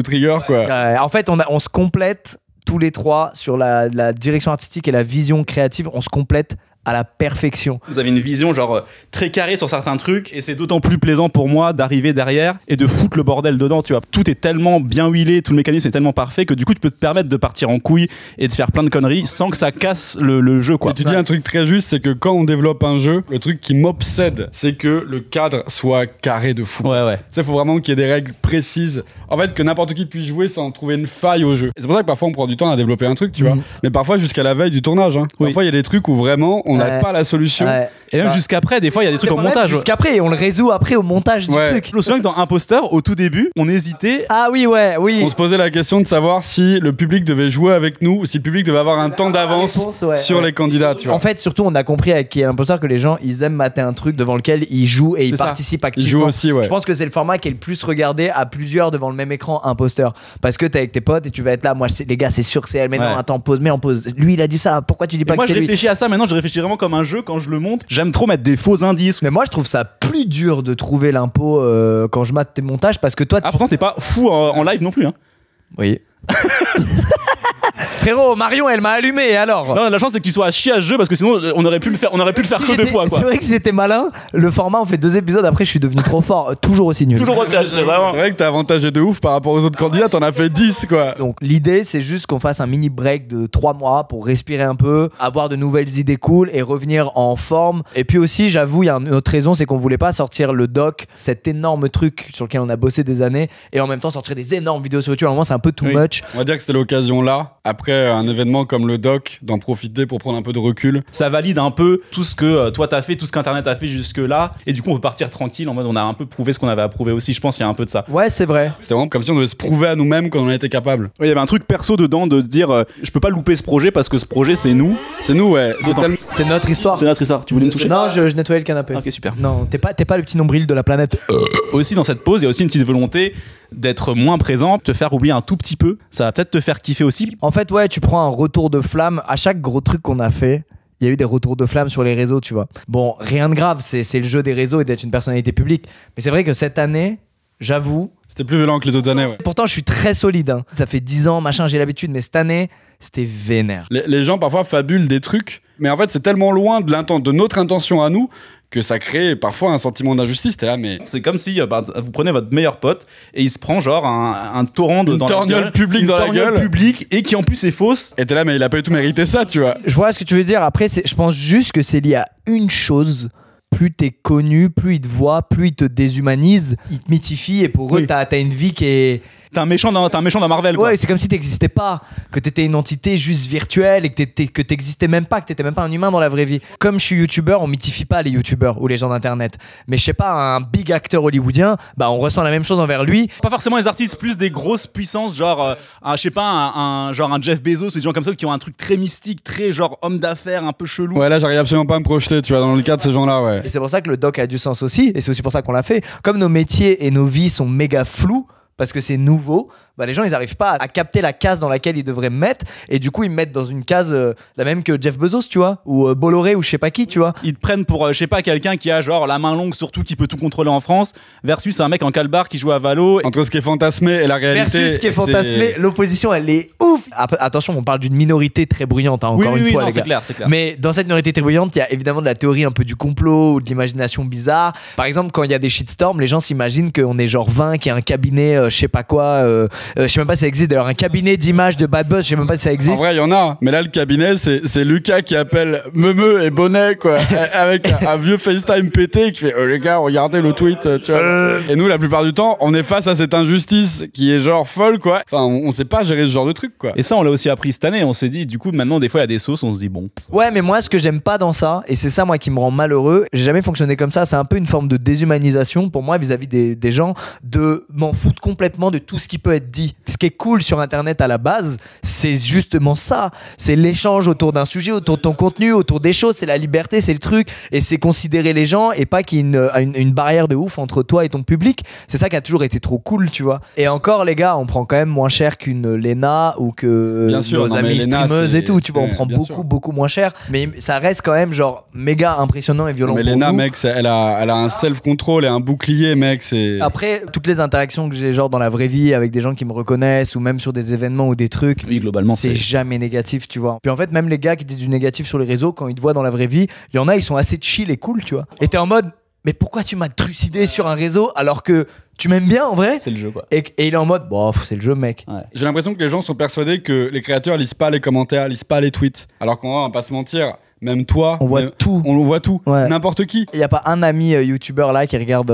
trigger, quoi. En fait, on se complète tous les trois sur la direction artistique et la vision créative, on se complète à la perfection. Vous avez une vision très carrée sur certains trucs et c'est d'autant plus plaisant pour moi d'arriver derrière et de foutre le bordel dedans, tu vois. Tout est tellement bien huilé, tout le mécanisme est tellement parfait que du coup tu peux te permettre de partir en couille et de faire plein de conneries sans que ça casse le jeu, quoi. Et tu dis un truc très juste, c'est que quand on développe un jeu, le truc qui m'obsède, c'est que le cadre soit carré de fou. Ouais. Tu sais, faut vraiment qu'il y ait des règles précises. En fait, que n'importe qui puisse jouer sans trouver une faille au jeu. Et c'est pour ça que parfois on prend du temps à développer un truc, tu vois. Mais parfois jusqu'à la veille du tournage. Hein. Oui. Parfois il y a des trucs où vraiment on n'a Ouais. pas la solution. Ouais. Et même Bah. jusqu'après, des fois il y a des trucs en montage. Jusqu'après, et on le résout après au montage du Ouais. truc. Je me souviens que dans Imposteur, au tout début, on hésitait. Ah oui, ouais, oui. On se posait la question de savoir si le public devait jouer avec nous ou si le public devait avoir un temps d'avance réponse, ouais, sur ouais. les candidats, tu vois. En fait, surtout, on a compris avec qui est l'imposteur que les gens, ils aiment mater un truc devant lequel ils jouent et ils C'est ça. participent Ils activement. jouent aussi, ouais. Je pense que c'est le format qui est le plus regardé à plusieurs devant le même écran, imposteur. Parce que t'es avec tes potes et tu vas être là, moi, les gars, c'est sûr que c'est elle, mais non, Ouais. attends, pause, mais en pause. Lui, il a dit ça, pourquoi tu dis Et pas moi que je c'est lui? réfléchis à ça maintenant, je réfléchis vraiment comme un jeu quand je le monte. J'aime trop mettre des faux indices. Mais moi, je trouve ça plus dur de trouver l'impôt quand je mate tes montages parce que toi, Ah pourtant t'es pas fou en live non plus, hein. Oui. Frérot, Marion, elle m'a allumé, alors. Non, la chance c'est que tu sois à chier à ce jeu parce que sinon on aurait pu le faire Si que 2 j'étais- fois, quoi. C'est vrai que si j'étais malin, le format, on fait 2 épisodes, après, je suis devenu trop fort. Toujours aussi nul. Toujours aussi à chier, vraiment. C'est vrai que t'es avantagé de ouf par rapport aux autres candidats, t'en as fait 10, quoi. Donc l'idée c'est juste qu'on fasse un mini break de 3 mois pour respirer un peu, avoir de nouvelles idées cool et revenir en forme. Et puis aussi j'avoue il y a une autre raison, c'est qu'on voulait pas sortir le doc, cet énorme truc sur lequel on a bossé des années, et en même temps sortir des énormes vidéos sur YouTube. À un moment c'est un peu too Oui. much. On va dire que c'était l'occasion là, après un événement comme le doc, d'en profiter pour prendre un peu de recul. Ça valide un peu tout ce que toi t'as fait, tout ce qu'internet a fait jusque là, et du coup on peut partir tranquille en mode on a un peu prouvé ce qu'on avait à prouver aussi. Je pense qu'il y a un peu de ça. Ouais c'est vrai. C'était vraiment comme si on devait se prouver à nous-mêmes qu'on en était capable. Il y avait un truc perso dedans de se dire je peux pas louper ce projet parce que ce projet c'est nous. C'est nous, ouais. C'est D'autant- tellement- C'est notre histoire. C'est notre histoire. Tu voulais me toucher? Non je nettoyais le canapé. Ok, super. Non t'es pas le petit nombril de la planète. Aussi dans cette pause, il y a aussi une petite volonté d'être moins présent, te faire oublier un tout petit peu. Ça va peut-être te faire kiffer aussi. En fait ouais tu prends un retour de flamme à chaque gros truc qu'on a fait. Il y a eu des retours de flamme sur les réseaux, tu vois. Bon, rien de grave, c'est le jeu des réseaux et d'être une personnalité publique. Mais c'est vrai que cette année, j'avoue. C'était plus violent que les autres années, ouais. Pourtant, je suis très solide. Hein. Ça fait 10 ans, machin, j'ai l'habitude, mais cette année, c'était vénère. Les gens parfois fabulent des trucs, mais en fait, c'est tellement loin de notre intention à nous que ça crée parfois un sentiment d'injustice. T'es là, mais. C'est comme si vous prenez votre meilleur pote et il se prend genre un torrent Une dans la torgnole gueule, publique une dans la torgnole gueule. publique et qui en plus est fausse. Et t'es là, mais il a pas du tout mérité ça, tu vois. Je vois ce que tu veux dire. Après, je pense juste que c'est lié à une chose. Plus t'es connu, plus ils te voient, plus ils te déshumanisent, ils te mythifient et pour eux, Oui. t'as une vie qui est... T'es un méchant dans Marvel, quoi. Ouais, c'est comme si t'existais pas, que t'étais une entité juste virtuelle et que t'existais même pas, que t'étais même pas un humain dans la vraie vie. Comme je suis youtubeur, on mythifie pas les youtubeurs ou les gens d'internet. Mais je sais pas, un big acteur hollywoodien, bah on ressent la même chose envers lui. Pas forcément les artistes, plus des grosses puissances, genre, je sais pas, genre un Jeff Bezos ou des gens comme ça qui ont un truc très mystique, très genre homme d'affaires, un peu chelou. Ouais, là, j'arrive absolument pas à me projeter, tu vois, dans le cas de ces gens-là, ouais. Et c'est pour ça que le doc a du sens aussi, et c'est aussi pour ça qu'on l'a fait. Comme nos métiers et nos vies sont méga flous, parce que c'est nouveau, bah les gens ils arrivent pas à capter la case dans laquelle ils devraient me mettre, et du coup ils me mettent dans une case la même que Jeff Bezos, tu vois, ou Bolloré ou je sais pas qui, tu vois. Ils te prennent pour, je sais pas, quelqu'un qui a genre la main longue surtout, qui peut tout contrôler en France, versus un mec en calbar qui joue à Valo. Entre ce qui est fantasmé et la réalité. Versus ce qui est fantasmé, l'opposition elle est ouf. Attention, on parle d'une minorité très bruyante, hein, encore une fois, non, les c'est gars. clair, c'est clair. Mais dans cette minorité très bruyante, il y a évidemment de la théorie un peu du complot ou de l'imagination bizarre. Par exemple, quand il y a des shitstorms, les gens s'imaginent qu'on est genre 20, qu'il y a un cabinet, je sais pas quoi, je sais même pas si ça existe d'ailleurs, un cabinet d'images de bad buzz, je sais même pas si ça existe. En vrai, il y en a. Mais là, le cabinet, c'est Lucas qui appelle Meumeu et Bonnet, quoi. Avec un vieux FaceTime pété qui fait les gars, regardez le tweet, tu vois. Et nous, la plupart du temps, on est face à cette injustice qui est genre folle, quoi. Enfin, on sait pas gérer ce genre de truc, quoi. Et ça, on l'a aussi appris cette année. On s'est dit, du coup, maintenant, des fois, il y a des sauces, on se dit, bon. Ouais, mais moi, ce que j'aime pas dans ça, et c'est ça, moi, qui me rend malheureux, j'ai jamais fonctionné comme ça, c'est un peu une forme de déshumanisation pour moi vis-à-vis des gens, de m'en foutre complètement de tout ce qui peut être dit. Ce qui est cool sur Internet à la base, c'est justement ça. C'est l'échange autour d'un sujet, autour de ton contenu, autour des choses, c'est la liberté, c'est le truc, et c'est considérer les gens et pas qu'il y ait une barrière de ouf entre toi et ton public. C'est ça qui a toujours été trop cool, tu vois. Et encore, les gars, on prend quand même moins cher qu'une Lena ou que Bien sûr, nos non, mais amis Lena, streameuses c'est- et tout, tu vois. On ouais, prend bien beaucoup, sûr. beaucoup moins cher, mais ça reste quand même genre méga impressionnant et violent Mais pour Lena, nous. mec, elle a un self-control et un bouclier, mec, c'est. Après, toutes les interactions que j'ai genre dans la vraie vie avec des gens qui me reconnaissent ou même sur des événements ou des trucs, Oui, globalement, c'est jamais négatif, tu vois. Puis en fait, même les gars qui disent du négatif sur les réseaux, quand ils te voient dans la vraie vie, il y en a, ils sont assez chill et cool, tu vois. Et t'es en mode, mais pourquoi tu m'as trucidé sur un réseau alors que tu m'aimes bien en vrai? c'est le jeu, quoi. Et il est en mode, bon, c'est le jeu, mec. J'ai l'impression que les gens sont persuadés que les créateurs lisent pas les commentaires, lisent pas les tweets. Alors qu'on va pas se mentir, même toi, On voit même- tout. On voit tout. Ouais. N'importe qui. Il n'y a pas un ami youtubeur là qui regarde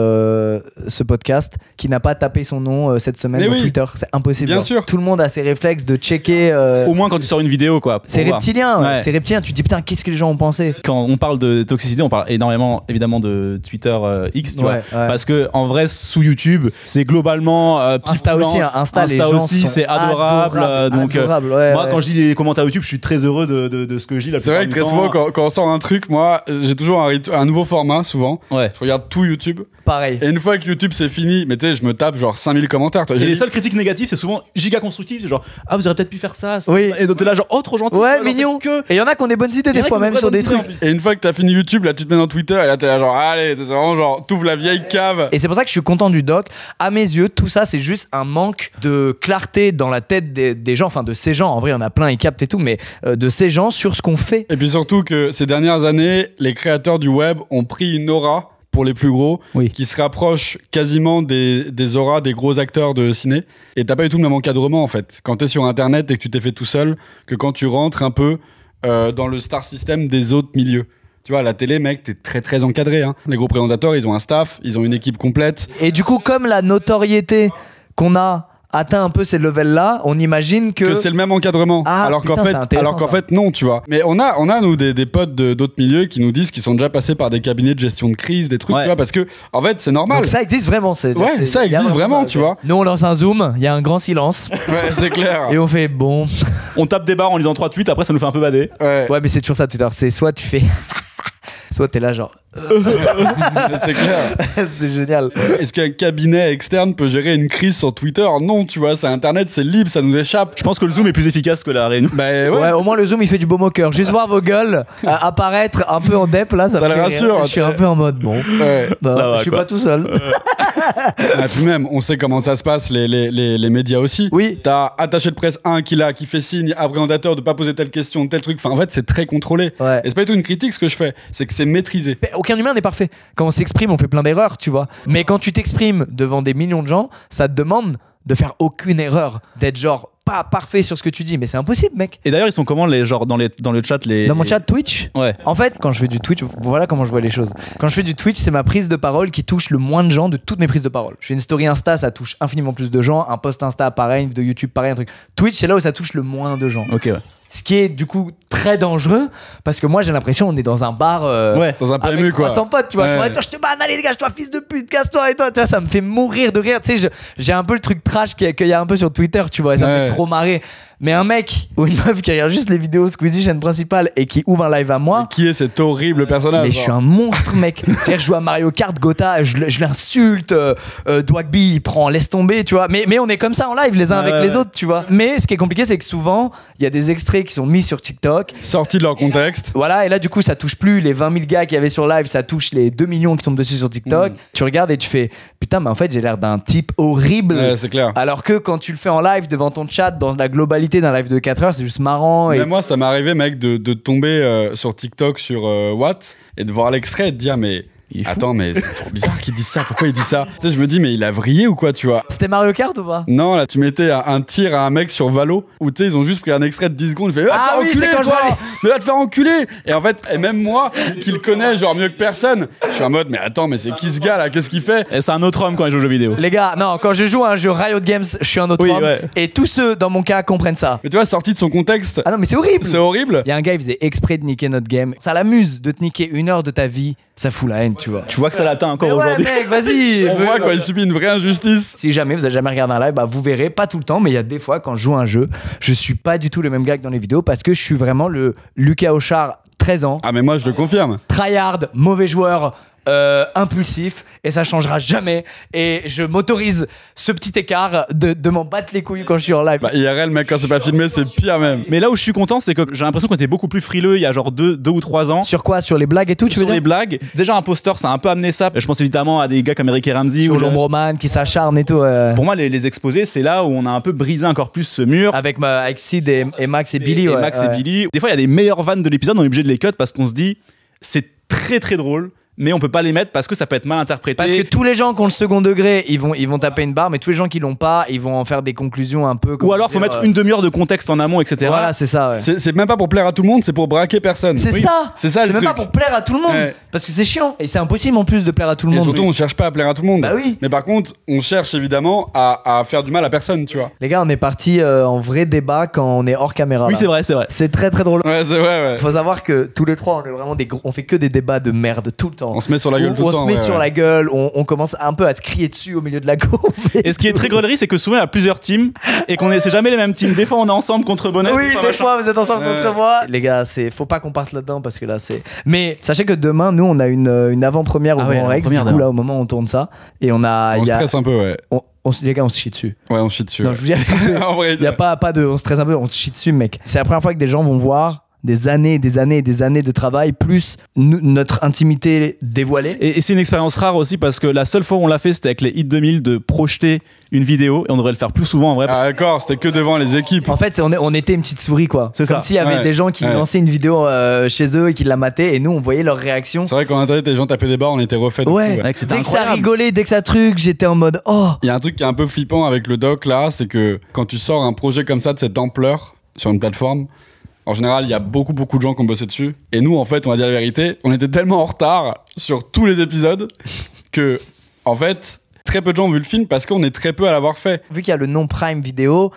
ce podcast qui n'a pas tapé son nom cette semaine Mais sur oui. Twitter. C'est impossible. Bien genre. sûr. Tout le monde a ses réflexes de checker. Au moins, quand tu sors une vidéo, quoi. pour C'est voir. reptilien, Ouais. c'est reptilien. Tu te dis putain, qu'est-ce que les gens ont pensé? Quand on parle de toxicité, on parle énormément, évidemment, de Twitter X, tu vois. Ouais. Parce que, en vrai, sous YouTube, c'est globalement. Insta pioulant. aussi, hein. Insta, les gens aussi, sont c'est adorable. Donc, adorables, ouais, moi, ouais. quand je lis les commentaires YouTube, je suis très heureux de ce que je lis. La C'est vrai que plupart très du souvent, temps. quand on sort un truc, moi, j'ai toujours un nouveau format, souvent. Ouais. Je regarde tout YouTube. Pareil. Et une fois que YouTube c'est fini, mais tu sais, je me tape genre 5000 commentaires. Toi, Et j'ai les dit- seules critiques négatives, c'est souvent giga constructif. C'est genre, ah, vous auriez peut-être pu faire ça. ça. Oui. Et donc, t'es là, genre, oh, trop gentil. Ouais, Genre, mignon. c'est que. Et il y en a qui ont des bonnes idées des fois, même sur des trucs. Et une fois que t'as fini YouTube, là tu te mets dans Twitter et là t'es là genre, allez, c'est vraiment genre, t'ouvres la vieille cave. Et c'est pour ça que je suis content du doc. À mes yeux, tout ça, c'est juste un manque de clarté dans la tête des gens, enfin de ces gens. En vrai, il y en a plein, ils captent et tout, mais de ces gens sur ce qu'on fait. Et puis surtout que ces dernières années, les créateurs du web ont pris une aura pour les plus gros, Oui. qui se rapproche quasiment des auras des gros acteurs de ciné. Et t'as pas du tout le même encadrement en fait. Quand t'es sur internet et que tu t'es fait tout seul, que quand tu rentres un peu dans le star system des autres milieux. Tu vois, à la télé, mec, t'es très très encadré. Hein. Les gros présentateurs, ils ont un staff, ils ont une équipe complète. Et du coup, comme la notoriété qu'on a atteint un peu ces levels-là, on imagine que C'est le même encadrement. Ah, alors putain, qu'en c'est fait, intéressant, ça. non, tu vois. Mais on a nous des potes d'autres milieux qui nous disent qu'ils sont déjà passés par des cabinets de gestion de crise, des trucs, Ouais. tu vois, parce que en fait, c'est normal. Donc ça existe vraiment. Ouais, ça il y a existe vraiment, ça, tu ok. vois. Nous, on lance un zoom, il y a un grand silence, Ouais, c'est clair. et on fait bon. On tape des barres en lisant 3 tweets, après, ça nous fait un peu bader. Ouais. Ouais, mais c'est toujours ça, Twitter. C'est soit tu fais. Soit t'es là, genre, C'est clair. C'est génial. Est-ce qu'un cabinet externe peut gérer une crise sur Twitter? Non, tu vois, c'est Internet, c'est libre, ça nous échappe. Je pense que le zoom est plus efficace que la réunion. Bah ouais. Ouais, au moins le zoom il fait du baume au cœur. Juste voir vos gueules apparaître un peu en dep là, ça Ça me le fait rassure, rire. Je suis un peu en mode bon. Ouais. Bah, Ça va, je suis quoi. pas tout seul. Et puis même, on sait comment ça se passe, les médias aussi. Oui. T'as attaché de presse 1 qui fait signe, appréhendateur de pas poser telle question, tel truc. Enfin, en fait, c'est très contrôlé. Ouais. Et c'est pas du tout une critique ce que je fais, c'est que c'est maîtrisé. Mais aucun humain n'est parfait. Quand on s'exprime, on fait plein d'erreurs, tu vois. Mais quand tu t'exprimes devant des millions de gens, ça te demande de faire aucune erreur, d'être genre pas parfait sur ce que tu dis. Mais c'est impossible, mec. Et d'ailleurs, ils sont comment les genre dans le chat les. Dans mon chat Twitch, Ouais. en fait, quand je fais du Twitch, voilà comment je vois les choses. Quand je fais du Twitch, c'est ma prise de parole qui touche le moins de gens de toutes mes prises de parole. Je fais une story Insta, ça touche infiniment plus de gens. Un post Insta, pareil, une vidéo YouTube, pareil, un truc. Twitch, c'est là où ça touche le moins de gens. Ok, ouais. Ce qui est du coup très dangereux parce que moi j'ai l'impression on est dans un bar Ouais. Dans un avec PMU, quoi. 300 potes, tu vois. Ouais. Je suis en mode, toi, je te banane, les gars, toi, fils de pute, casse-toi et toi. Tu vois, ça me fait mourir de rire. Tu sais, j'ai un peu le truc trash qu'il y a un peu sur Twitter, tu vois. Ça me Ouais. fait trop marrer. Mais un mec ou une meuf qui regarde juste les vidéos Squeezie, chaîne principale, et qui ouvre un live à moi. Qui est cet horrible personnage? Mais je suis un monstre, mec. C'est-à-dire, je joue à Mario Kart, Gotha, je l'insulte. Dwagby, il prend, laisse tomber, tu vois. Mais on est comme ça en live, les uns avec les autres, tu vois. Mais ce qui est compliqué, c'est que souvent, il y a des extraits qui sont mis sur TikTok. Sorti de leur contexte. Voilà, et là, du coup, ça touche plus les 20 000 gars qu'il y avait sur live, ça touche les 2 millions qui tombent dessus sur TikTok. Tu regardes et tu fais putain, mais en fait, j'ai l'air d'un type horrible. Ouais, c'est clair. Alors que quand tu le fais en live devant ton chat, dans la globalité d'un live de 4 heures, c'est juste marrant. Et... Mais moi, ça m'est arrivé, mec, de tomber sur TikTok, sur Watt, et de voir l'extrait et de dire, mais Il est fou. attends, mais c'est trop bizarre qu'il dise ça. Pourquoi il dit ça? Tu sais, je me dis, mais il a vrillé ou quoi, tu vois? C'était Mario Kart ou pas? Non, là, tu mettais un tir à un mec sur Valo, où tu sais, ils ont juste pris un extrait de 10 secondes, il fait, va te Ah faire oui, enculer, c'est quand toi! j'allais- Mais va te faire enculer! Et en fait, et même moi, qui le connais, genre mieux que personne, je suis en mode, mais attends, mais c'est qui ce gars là? Qu'est-ce qu'il fait? Et c'est un autre homme quand il joue aux jeux vidéo. Les gars, non, quand je joue à un jeu Riot Games, je suis un autre Oui, homme. ouais. Et tous ceux, dans mon cas, comprennent ça. Mais tu vois, sorti de son contexte, Ah non, mais c'est horrible! c'est horrible. Il y a un gars, il faisait exprès de niquer notre game. Ça l'amuse de te niquer 1 heure de ta vie, ça fout la haine, tu vois. Tu vois que ça l'atteint encore Mais ouais, aujourd'hui. mec, vas-y! On voit quand il subit une vraie injustice. Si jamais vous avez jamais regardé un live, bah vous verrez, pas tout le temps, mais il y a des fois quand je joue à un jeu, je suis pas du tout le même gars que dans les vidéos parce que je suis vraiment le Lucas Auchard, 13 ans, Ah, mais moi, je le confirme. tryhard, mauvais joueur, impulsif, et ça changera jamais. Et je m'autorise ce petit écart de m'en battre les couilles quand je suis en live. Bah, IRL, mec, quand c'est pas filmé, c'est pire même. Mais là où je suis content, c'est que j'ai l'impression qu'on était beaucoup plus frileux il y a genre 2 ou 3 ans. Sur quoi? Sur les blagues et tout, tu veux Sur dire? les blagues. Déjà, Imposteur, ça a un peu amené ça. Je pense évidemment à des gars comme Eric et Ramsey. Sur ou l'Ombroman qui s'acharne et tout. Pour moi, les exposés, c'est là où on a un peu brisé encore plus ce mur. Avec Sid et Max et Billy. Et ouais, Max ouais. et Billy. Des fois, il y a des meilleures vannes de l'épisode, on est obligé de les cut parce qu'on se dit, c'est très très drôle, mais on peut pas les mettre parce que ça peut être mal interprété. Parce que tous les gens qui ont le second degré, ils vont taper une barre, mais tous les gens qui l'ont pas, ils vont en faire des conclusions un peu. Ou alors, faut mettre une demi-heure de contexte en amont, etc. Voilà, c'est ça. Ouais. C'est même pas pour plaire à tout le monde, c'est pour braquer personne. C'est Oui. ça. C'est ça le C'est même truc. pas pour plaire à tout le monde, Ouais. parce que c'est chiant et c'est impossible en plus de plaire à tout le Et monde. surtout, on cherche pas à plaire à tout le monde. Bah oui. Mais par contre, on cherche évidemment à faire du mal à personne, tu vois. Les gars, on est parti en vrai débat quand on est hors caméra. Oui, là. c'est vrai, c'est vrai. C'est très très drôle. Ouais, c'est vrai, ouais. Faut savoir que tous les trois, on est vraiment on fait que des débats de merde tout le temps. On se met sur la gueule Où tout le on temps. se met ouais, sur ouais. la gueule, on commence un peu à se crier dessus au milieu de la courbe. Et ce qui est très gaulerie, c'est que souvent il y a plusieurs teams et qu'on c'est jamais les mêmes teams. Des fois on est ensemble contre Bonnet. Oui, des fois vous êtes ensemble Ouais. contre moi. Les gars, faut pas qu'on parte là-dedans parce que là c'est. Mais sachez que demain, nous, on a une avant-première au Ah ouais, Grand Rex. Du avant-première coup, demain. là, au moment où on tourne ça, et on a. On il y a- stresse un peu, ouais. les gars, on se chie dessus. Ouais, on chie dessus. Non, ouais. je vous dis, En vrai, il y a pas de. On se stresse un peu, on se chie dessus, mec. C'est la première fois que des gens vont voir des années, des années, des années de travail, plus notre intimité dévoilée. Et c'est une expérience rare aussi parce que la seule fois où on l'a fait, c'était avec les Hit 2000 de projeter une vidéo et on devrait le faire plus souvent en vrai. Ah, d'accord, c'était que devant les équipes. En fait, on était une petite souris, quoi. C'est Comme ça. s'il y avait Ouais. des gens qui Ouais. lançaient une vidéo chez eux et qui la mataient, et nous, on voyait leur réaction. C'est vrai qu'en internet, les gens tapaient des barres, on était refaits. de Ouais, fou, Mec, c'était dès que ça incroyable. rigolait, dès que ça truc, j'étais en mode oh. Il y a un truc qui est un peu flippant avec le doc là, c'est que quand tu sors un projet comme ça de cette ampleur sur une plateforme, en général, il y a beaucoup de gens qui ont bossé dessus. Et nous, en fait, on va dire la vérité, on était tellement en retard sur tous les épisodes que, en fait, très peu de gens ont vu le film parce qu'on est très peu à l'avoir fait. Vu qu'il y a le nom Prime Vidéo,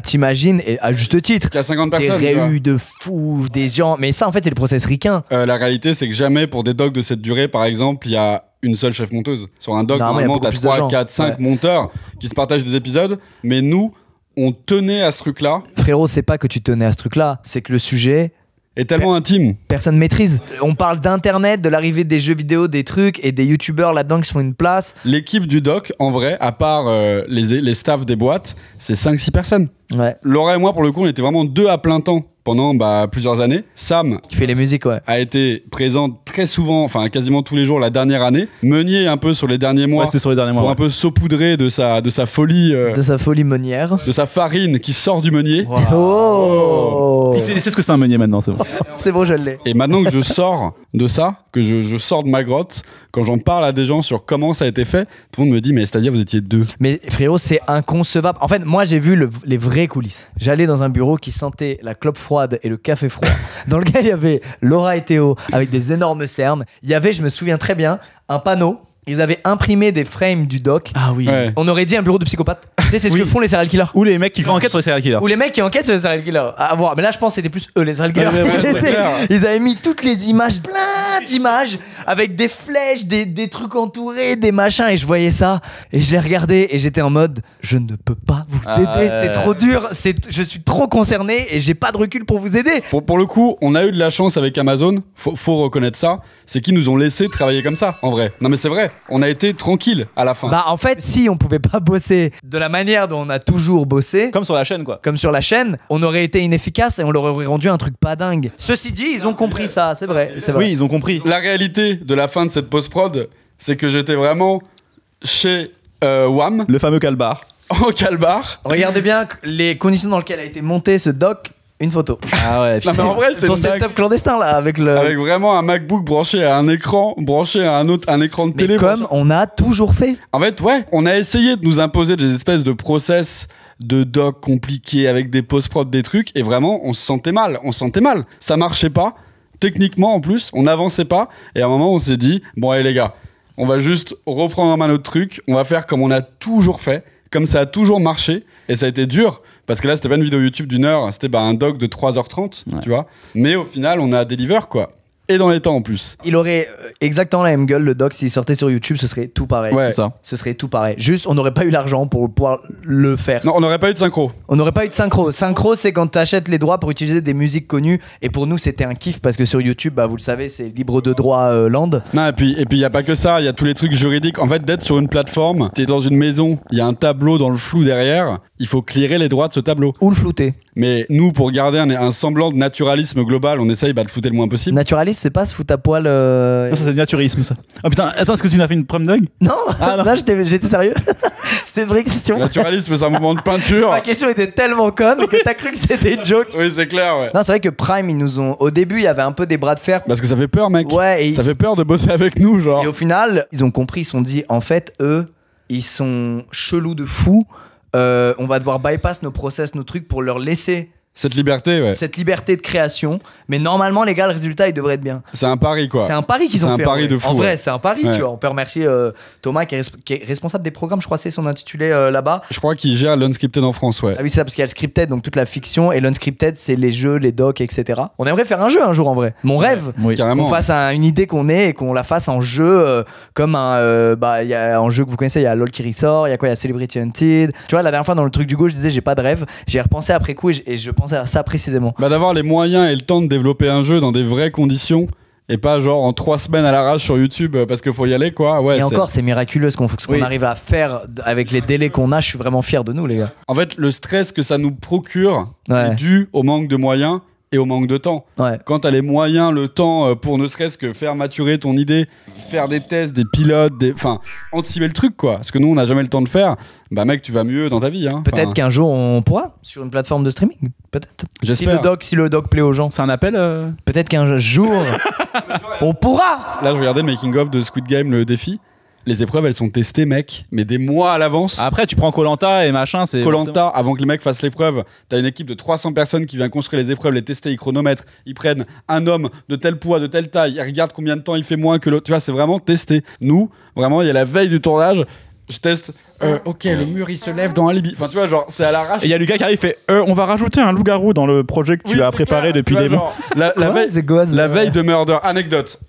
t'imagines, et à juste titre, Il y a 50 des personnes. tu vois. réus de fous, des gens. Mais ça, en fait, c'est le process ricain. La réalité, c'est que jamais pour des docs de cette durée, par exemple, il y a une seule chef monteuse. Sur un doc, Normalement, il y a normalement, beaucoup t'as plus de 3, gens. 4, 5 Ouais. monteurs qui se partagent des épisodes. Mais nous, on tenait à ce truc-là. Frérot, c'est pas que tu tenais à ce truc-là, c'est que le sujet, est tellement intime. Personne maîtrise. On parle d'internet, de l'arrivée des jeux vidéo, des trucs et des youtubeurs là-dedans qui se font une place. L'équipe du doc, en vrai, à part les staffs des boîtes, c'est 5-6 personnes. Ouais. Laura et moi, pour le coup, on était vraiment 2 à plein temps pendant plusieurs années. Sam Qui fait les musiques, ouais. a été présente très souvent, enfin quasiment tous les jours la dernière année. Meunier un peu sur les derniers mois. Ouais, c'était sur les derniers mois. Pour un peu saupoudrer de sa folie, De sa folie meunière. de sa farine qui sort du meunier. Oh, Il sait ce que c'est un meunier maintenant, c'est bon. c'est bon, je l'ai. Et maintenant que je sors de ça, que je sors de ma grotte, quand j'en parle à des gens sur comment ça a été fait, tout le monde me dit mais c'est-à-dire vous étiez 2. Mais frérot, c'est inconcevable. En fait, moi j'ai vu les vraies coulisses. J'allais dans un bureau qui sentait la clope froide et le café froid, dans lequel il y avait Laura et Théo avec des énormes cernes. Il y avait, je me souviens très bien, un panneau. Ils avaient imprimé des frames du doc. Ah oui. Ouais. On aurait dit un bureau de psychopathe. Tu sais, c'est ce Oui. que font les serial killers. Ou les mecs qui font enquête sur les serial killers. Ou les mecs qui enquêtent sur les serial killers. À voir. Mais là, je pense que c'était plus eux, les serial killers. Ouais, c'est clair. Ils avaient mis toutes les images, plein d'images, avec des flèches, des trucs entourés, des machins. Et je voyais ça. Et je les regardais. Et j'étais en mode, je ne peux pas vous aider. C'est trop dur. Je suis trop concerné. Et j'ai pas de recul pour vous aider. Pour le coup, on a eu de la chance avec Amazon, faut reconnaître ça, c'est qu'ils nous ont laissé travailler comme ça, en vrai. Non mais c'est vrai, on a été tranquille à la fin. Bah, en fait, si on pouvait pas bosser de la manière dont on a toujours bossé, Comme sur la chaîne, quoi. comme sur la chaîne, on aurait été inefficace et on leur aurait rendu un truc pas dingue. Ceci dit, ils ont compris ça, c'est vrai. C'est vrai. Oui, ils ont compris. La réalité de la fin de cette post-prod, c'est que j'étais vraiment chez WAM, Le fameux calbar. en calbar. Regardez bien les conditions dans lesquelles a été monté ce doc. Une photo. Ah ouais, Non mais en vrai, c'est Ton une blague. setup clandestin là, avec le. Avec vraiment un MacBook branché à un écran, branché à un écran de Mais télé. comme on a toujours fait. En fait, ouais, on a essayé de nous imposer des espèces de process de doc compliqués avec des post-prod, des trucs, et vraiment, on se sentait mal. Ça marchait pas. Techniquement, en plus, on n'avançait pas. Et à un moment, on s'est dit, bon, allez les gars, on va juste reprendre en main notre truc. On va faire comme on a toujours fait, comme ça a toujours marché. Et ça a été dur. Parce que là, c'était pas une vidéo YouTube d'une heure, c'était un doc de 3h30, tu vois. Mais au final, on a deliver, quoi. Et dans les temps, en plus. Il aurait exactement la même gueule, le doc, s'il sortait sur YouTube, ce serait tout pareil. Ouais. C'est ça. Ce serait tout pareil. Juste, on n'aurait pas eu l'argent pour pouvoir le faire. Non, on n'aurait pas eu de synchro. On n'aurait pas eu de synchro. Synchro, c'est quand tu achètes les droits pour utiliser des musiques connues. Et pour nous, c'était un kiff parce que sur YouTube, bah, vous le savez, c'est libre de droit land. Non, et puis il y a pas que ça, il y a tous les trucs juridiques. En fait, d'être sur une plateforme, t'es dans une maison, il y a un tableau dans le flou derrière, il faut clearer les droits de ce tableau. Ou le flouter. Mais nous, pour garder un semblant de naturalisme global, on essaye de le flouter le moins possible. Naturaliste, c'est pas se foutre à poil. Non, ça c'est naturisme, ça. Oh putain, attends, est-ce que tu n'as fait une prom dog? Non, Ah, non. là j'étais sérieux. C'était une vraie question. Naturalisme, c'est un mouvement de peinture. Ma question était tellement conne que t'as cru que c'était une joke. Oui, c'est clair, ouais. Non, c'est vrai que Prime, ils nous ont. Au début, il y avait un peu des bras de fer. Parce que ça fait peur, mec. Ouais, et, Ça fait peur de bosser avec nous, genre. et au final, ils ont compris, ils se sont dit, en fait, eux, ils sont chelous de fou. On va devoir bypass nos process, nos trucs pour leur laisser Cette liberté, ouais. cette liberté de création. Mais normalement, les gars, le résultat, il devrait être bien. C'est un pari, quoi. C'est un pari qu'ils C'est ont un fait. pari en vrai. de fou, En vrai, ouais. c'est un pari, Ouais. tu vois. On peut remercier Thomas qui est responsable des programmes, je crois, c'est son intitulé là-bas. Je crois qu'il gère l'unscripted en France, ouais. Ah oui, c'est ça, parce qu'il y a le scripted, donc toute la fiction, et l'unscripted, c'est les jeux, les docs, etc. On aimerait faire un jeu un jour en vrai. Mon rêve, Oui. Carrément. qu'on fasse une idée qu'on ait et qu'on la fasse en jeu, comme il y a un jeu que vous connaissez, il y a LOL qui ressort, il y a quoi, il y a Celebrity Hunted. Tu vois, la dernière fois dans le truc du go, je disais j'ai pas de rêve. J'ai repensé après coup et je pensais à ça précisément. Bah, d'avoir les moyens et le temps de développer un jeu dans des vraies conditions. Et pas genre en 3 semaines à l'arrache sur YouTube parce qu'il faut y aller, quoi. Ouais, Et c'est- encore, c'est miraculeux ce qu'on Oui. arrive à faire avec les délais qu'on a. Je suis vraiment fier de nous, les gars. En fait, le stress que ça nous procure Ouais. est dû au manque de moyens et au manque de temps. Ouais. Quand t'as les moyens, le temps pour ne serait-ce que faire maturer ton idée, faire des tests, des pilotes, enfin, anticiper le truc, quoi. Parce que nous, on n'a jamais le temps de faire. Bah, mec, tu vas mieux dans ta vie, hein. Peut-être Enfin, qu'un jour on pourra sur une plateforme de streaming. Peut-être. J'espère. Si le doc plaît aux gens. C'est un appel Peut-être qu'un jour on pourra. Là, je regardais le making-of de Squid Game, le défi. Les épreuves, elles sont testées, mec, mais des mois à l'avance. Après, tu prends Koh-Lanta et machin, c'est. Koh-Lanta, avant que les mecs fassent l'épreuve, t'as une équipe de 300 personnes qui vient construire les épreuves, les tester, ils chronomètrent, ils prennent un homme de tel poids, de telle taille, ils regardent combien de temps il fait moins que l'autre. Tu vois, c'est vraiment testé. Nous, vraiment, il y a la veille du tournage, je teste. Ok, le mur il se lève dans Alibi. Enfin, tu vois, genre, c'est à l'arrache. Et il y a Lucas qui arrive et fait on va rajouter un loup-garou dans le projet que tu Oui, as c'est préparé clair. depuis Tu vois, des mois. genre, la Quoi, veille, c'est quoi, ça la veille de Murder. Anecdote.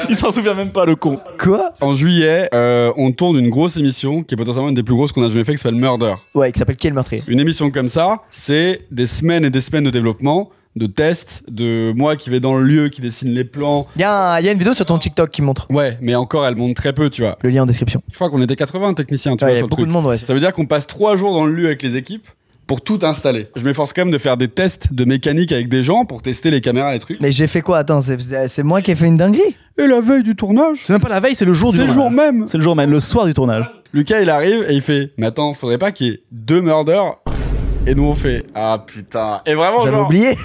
Il s'en souvient même pas, le con. Quoi? En juillet, on tourne une grosse émission qui est potentiellement une des plus grosses qu'on a jamais fait, qui s'appelle Murder. Ouais, qui s'appelle Qui est le meurtrier? Une émission comme ça, c'est des semaines et des semaines de développement, de tests, de moi qui vais dans le lieu, qui dessine les plans. Il y a une vidéo sur ton TikTok qui montre. Ouais, mais encore, elle monte très peu, tu vois. Le lien en description. Je crois qu'on était 80 techniciens, tu Ouais, vois, il y a sur le beaucoup truc. de monde, ouais. Ça veut dire qu'on passe 3 jours dans le lieu avec les équipes pour tout installer. Je m'efforce quand même de faire des tests de mécanique avec des gens pour tester les caméras, les trucs. Mais j'ai fait quoi? Attends, c'est moi qui ai fait une dinguerie? Et la veille du tournage, C'est même pas la veille, c'est le jour du c'est le tournage. jour même. C'est le jour même, le soir du tournage. Lucas, il arrive et il fait « Mais attends, faudrait pas qu'il y ait 2 murders ?» Et nous, on fait « Ah putain !» Et vraiment, J'avais genre... oublié.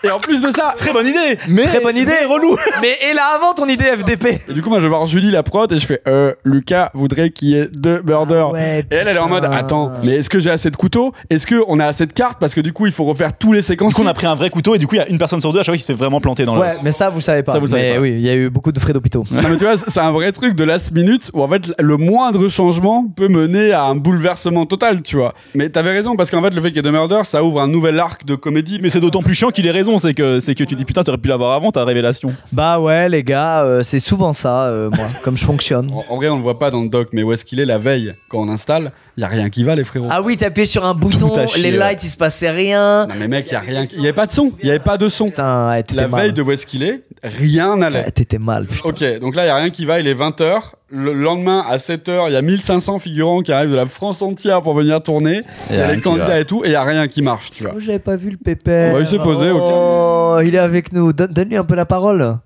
Et en plus de ça... Très bonne idée. Très bonne idée, relou. Mais et là avant ton idée FDP. Et du coup, moi, je vais voir Julie, la prod, et je fais Lucas voudrait qu'il y ait 2 murders. Ah ouais, et elle est en mode putain. attends, mais est-ce que j'ai assez de couteaux? Est-ce qu'on a assez de cartes? Parce que du coup, il faut refaire tous les Du séquences. coup, on a pris un vrai couteau et du coup, il y a une personne sur deux à chaque fois qui se fait vraiment planter dans le. Ouais, mais ça vous savez pas. Ça, vous le savez mais pas. oui, il y a eu beaucoup de frais d'hôpitaux. Non, mais tu vois, c'est un vrai truc de last minute où en fait, le moindre changement peut mener à un bouleversement total, tu vois. Mais t'avais raison, parce qu'en fait, le fait qu'il y ait 2 murders, ça ouvre un nouvel arc de comédie. Mais c'est d'autant plus chiant qu'il ait raison, c'est que tu dis putain, t'aurais pu l'avoir avant ta révélation. Bah ouais les gars, c'est souvent ça, moi, comme je fonctionne. En vrai, on le voit pas dans le doc, mais où est-ce qu'il est la veille quand on installe? Y a rien qui va, les frérots. Ah oui, t'appuyais sur un bouton, Tout à chier, les ouais. lights, il se passait rien. Non mais mec, y a rien. Y avait pas de son. Y avait pas de son. Putain, ouais, t'étais La mal. veille de où est-ce qu'il est, rien n'allait. Ouais, t'étais mal, putain. Ok, donc là, il n'y a rien qui va, il est 20h. Le lendemain, à 7h, il y a 1500 figurants qui arrivent de la France entière pour venir tourner. Il y a rien les qui candidats va. et tout, et il n'y a rien qui marche, tu vois. Oh, j'avais pas vu le pépère. Bah, il s'est posé, ok. Oh, il est avec nous. Donne-lui un peu la parole.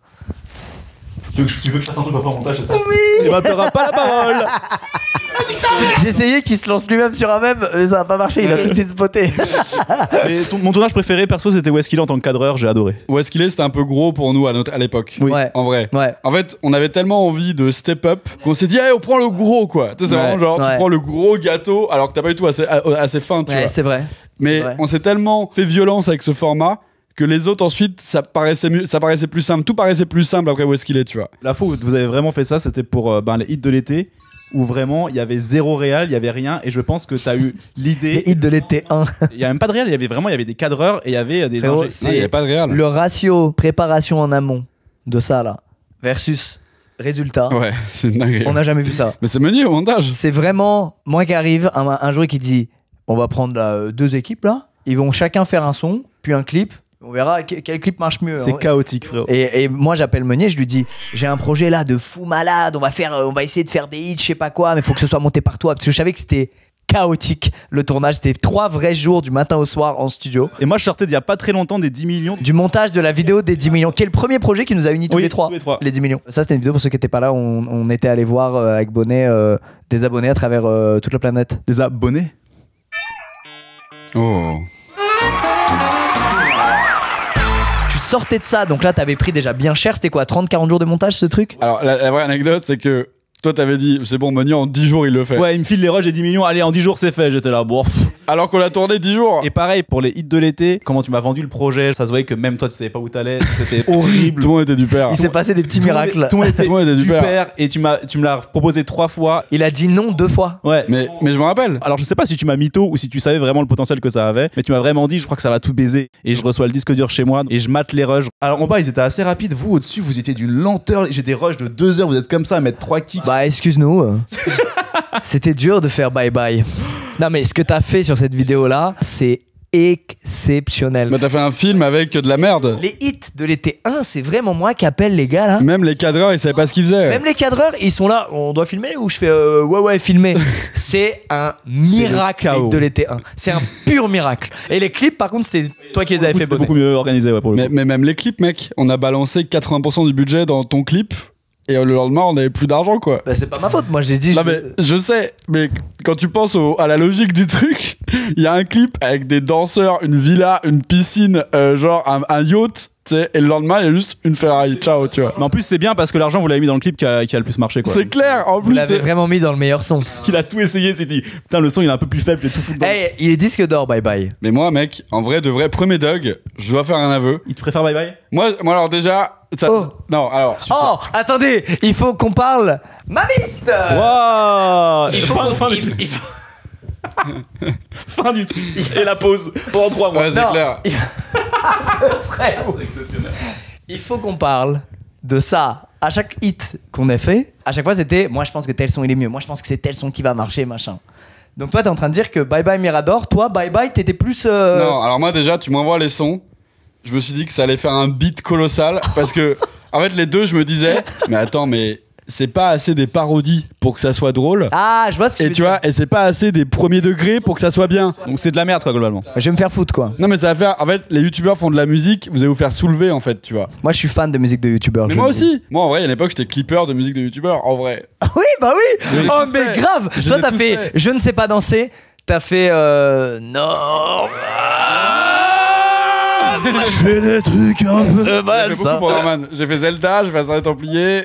Tu veux que je fasse un truc après montage, c'est ça? Oui. Et bah, t'auras pas la parole. J'ai essayé qu'il se lance lui-même sur un même, mais ça a pas marché, il a tout de suite spoté. Mais mon tournage préféré, perso, c'était Où est-ce qu'il est en tant que cadreur, j'ai adoré. Où est-ce qu'il est, c'était un peu gros pour nous à l'époque. Oui. Ouais. En vrai. Ouais. En fait, on avait tellement envie de step up qu'on s'est dit, allez, on prend le gros, quoi. Tu sais, c'est Ouais. vraiment genre, Ouais. tu prends le gros gâteau alors que t'as pas du tout assez fin, tu Ouais, vois. c'est vrai. Mais c'est vrai. on s'est tellement fait violence avec ce format que les autres ensuite, ça paraissait plus simple. Tout paraissait plus simple après Où est-ce qu'il est, tu vois. La fois où vous avez vraiment fait ça, c'était pour les hits de l'été, où vraiment il y avait zéro réal, il y avait rien, et je pense que t'as eu Les l'idée. hits de l'été 1. Il y a même pas de réal, il y avait des cadreurs et il y avait des Frérot, ingés. c'est- Non, il y avait pas de réel. Le ratio préparation en amont de ça là versus résultat, Ouais, c'est dingue. on n'a jamais vu ça. Mais c'est meunier au montage. C'est vraiment moi qui arrive, un joueur qui dit on va prendre là, 2 équipes là, ils vont chacun faire un son, puis un clip, on verra quel clip marche mieux. C'est chaotique, frérot. Et moi j'appelle Meunier, je lui dis j'ai un projet là de fou malade, on va essayer de faire des hits, je sais pas quoi, mais faut que ce soit monté par toi parce que je savais que c'était chaotique le tournage, c'était 3 vrais jours du matin au soir en studio. Et moi, je sortais d'il y a pas très longtemps des 10 millions. Du montage de la vidéo des 10 millions, qui est le premier projet qui nous a unis tous Oui, les trois. tous les trois. Les 10 millions. Ça, c'était une vidéo pour ceux qui n'étaient pas là. On était allé voir avec Bonnet des abonnés à travers toute la planète. Des abonnés. Oh. Tu sortais de ça, donc là, t'avais pris déjà bien cher. C'était quoi, 30-40 jours de montage ce truc? Alors, la vraie anecdote, c'est que toi, t'avais dit, c'est bon, Meunier, en 10 jours, il le fait. Ouais, il me file les rushs et 10 millions. Allez, en 10 jours, c'est fait. J'étais là, bon. Alors qu'on a tourné 10 jours. Et pareil, pour les hits de l'été, comment tu m'as vendu le projet, ça se voyait que même toi, tu savais pas où t'allais. C'était horrible. Tout le monde était du père. Il s'est passé des petits Tout le monde- miracles. Tout le monde était Tout le monde était du du père. père. Et tu me l'as proposé 3 fois. Il a dit non 2 fois. Ouais. Mais je me rappelle. Alors je sais pas si tu m'as mytho ou si tu savais vraiment le potentiel que ça avait, mais tu m'as vraiment dit je crois que ça va tout baiser et je reçois le disque dur chez moi et je mate les rushs. Alors en bas ils étaient assez rapides, vous au-dessus vous étiez d'une lenteur, j'ai des rushs de 2 heures, vous êtes comme ça à mettre 3 kicks. Bah, excuse-nous. C'était dur de faire bye bye. Non, mais ce que t'as fait sur cette vidéo-là, c'est exceptionnel. Bah, t'as fait un film avec de la merde. Les hits de l'été 1, c'est vraiment moi qui appelle les gars là. Même les cadreurs, ils savaient pas ce qu'ils faisaient. Même les cadreurs, ils sont là. On doit filmer ou je fais ouais filmer. C'est un miracle le chaos. de l'été 1. C'est un pur miracle. Et les clips, par contre, c'était toi qui les avais fait. C'était Bonnet. beaucoup mieux organisé ouais, pour le coup. Mais même les clips, mec, on a balancé 80% du budget dans ton clip et le lendemain, on avait plus d'argent, quoi. Bah, c'est pas ma faute. Moi, j'ai dit. Non mais je sais, mais quand tu penses à la logique du truc, il y a un clip avec des danseurs, une villa, une piscine, genre un yacht, tu sais, et le lendemain il y a juste une Ferrari, ciao, tu vois. Mais en plus c'est bien parce que l'argent vous l'avez mis dans le clip qui a le plus marché quoi. C'est clair, en Vous plus. l'avez vraiment mis dans le meilleur son. Il a tout essayé, c'est dit putain le son il est un peu plus faible, j'ai tout foutu dedans. Hey, il est disque d'or, bye bye. Mais moi, mec, en vrai, de vrai, premier Doug, je dois faire un aveu. Il te préfère bye bye. Moi alors déjà, ça, Oh. non, alors. Oh, attendez, il faut qu'on parle. Ma bite. Waouh Il faut fin, qu'on- fin, il- du... il faut- fin du truc. Et la pause pendant 3 mois. Ouais, c'est Non. clair. Ce serait ouf. Il faut qu'on parle de ça. À chaque hit qu'on a fait, à chaque fois c'était moi je pense que tel son il est mieux, moi je pense que c'est tel son qui va marcher, machin. Donc toi t'es en train de dire que Bye Bye Mirador, toi Bye Bye t'étais plus. Non, alors moi déjà, tu m'envoies les sons. je me suis dit que ça allait faire un beat colossal parce que, en fait, les deux, je me disais, mais attends, mais c'est pas assez des parodies pour que ça soit drôle. Ah, je vois ce que Et tu vois, et c'est pas assez des premiers degrés pour que ça soit bien. Donc c'est de la merde, quoi, globalement. Je vais me faire foutre, quoi. Non, mais ça va faire. En fait, les youtubeurs font de la musique, vous allez vous faire soulever, en fait, tu vois. Moi, je suis fan de musique de youtubeurs. Mais je moi le dis. aussi. Moi, en vrai, à une époque, j'étais clipper de musique de youtubeurs, en vrai. Ah oui, bah oui. Je l'ai Oh, tous mais fait. grave. Je Toi, l'ai t'as tous fait fait. Je ne sais pas danser. T'as fait non. Je fais des trucs un peu J'ai fait beaucoup ça. pour Norman. J'ai fait Zelda, j'ai fait Ascendant Templier.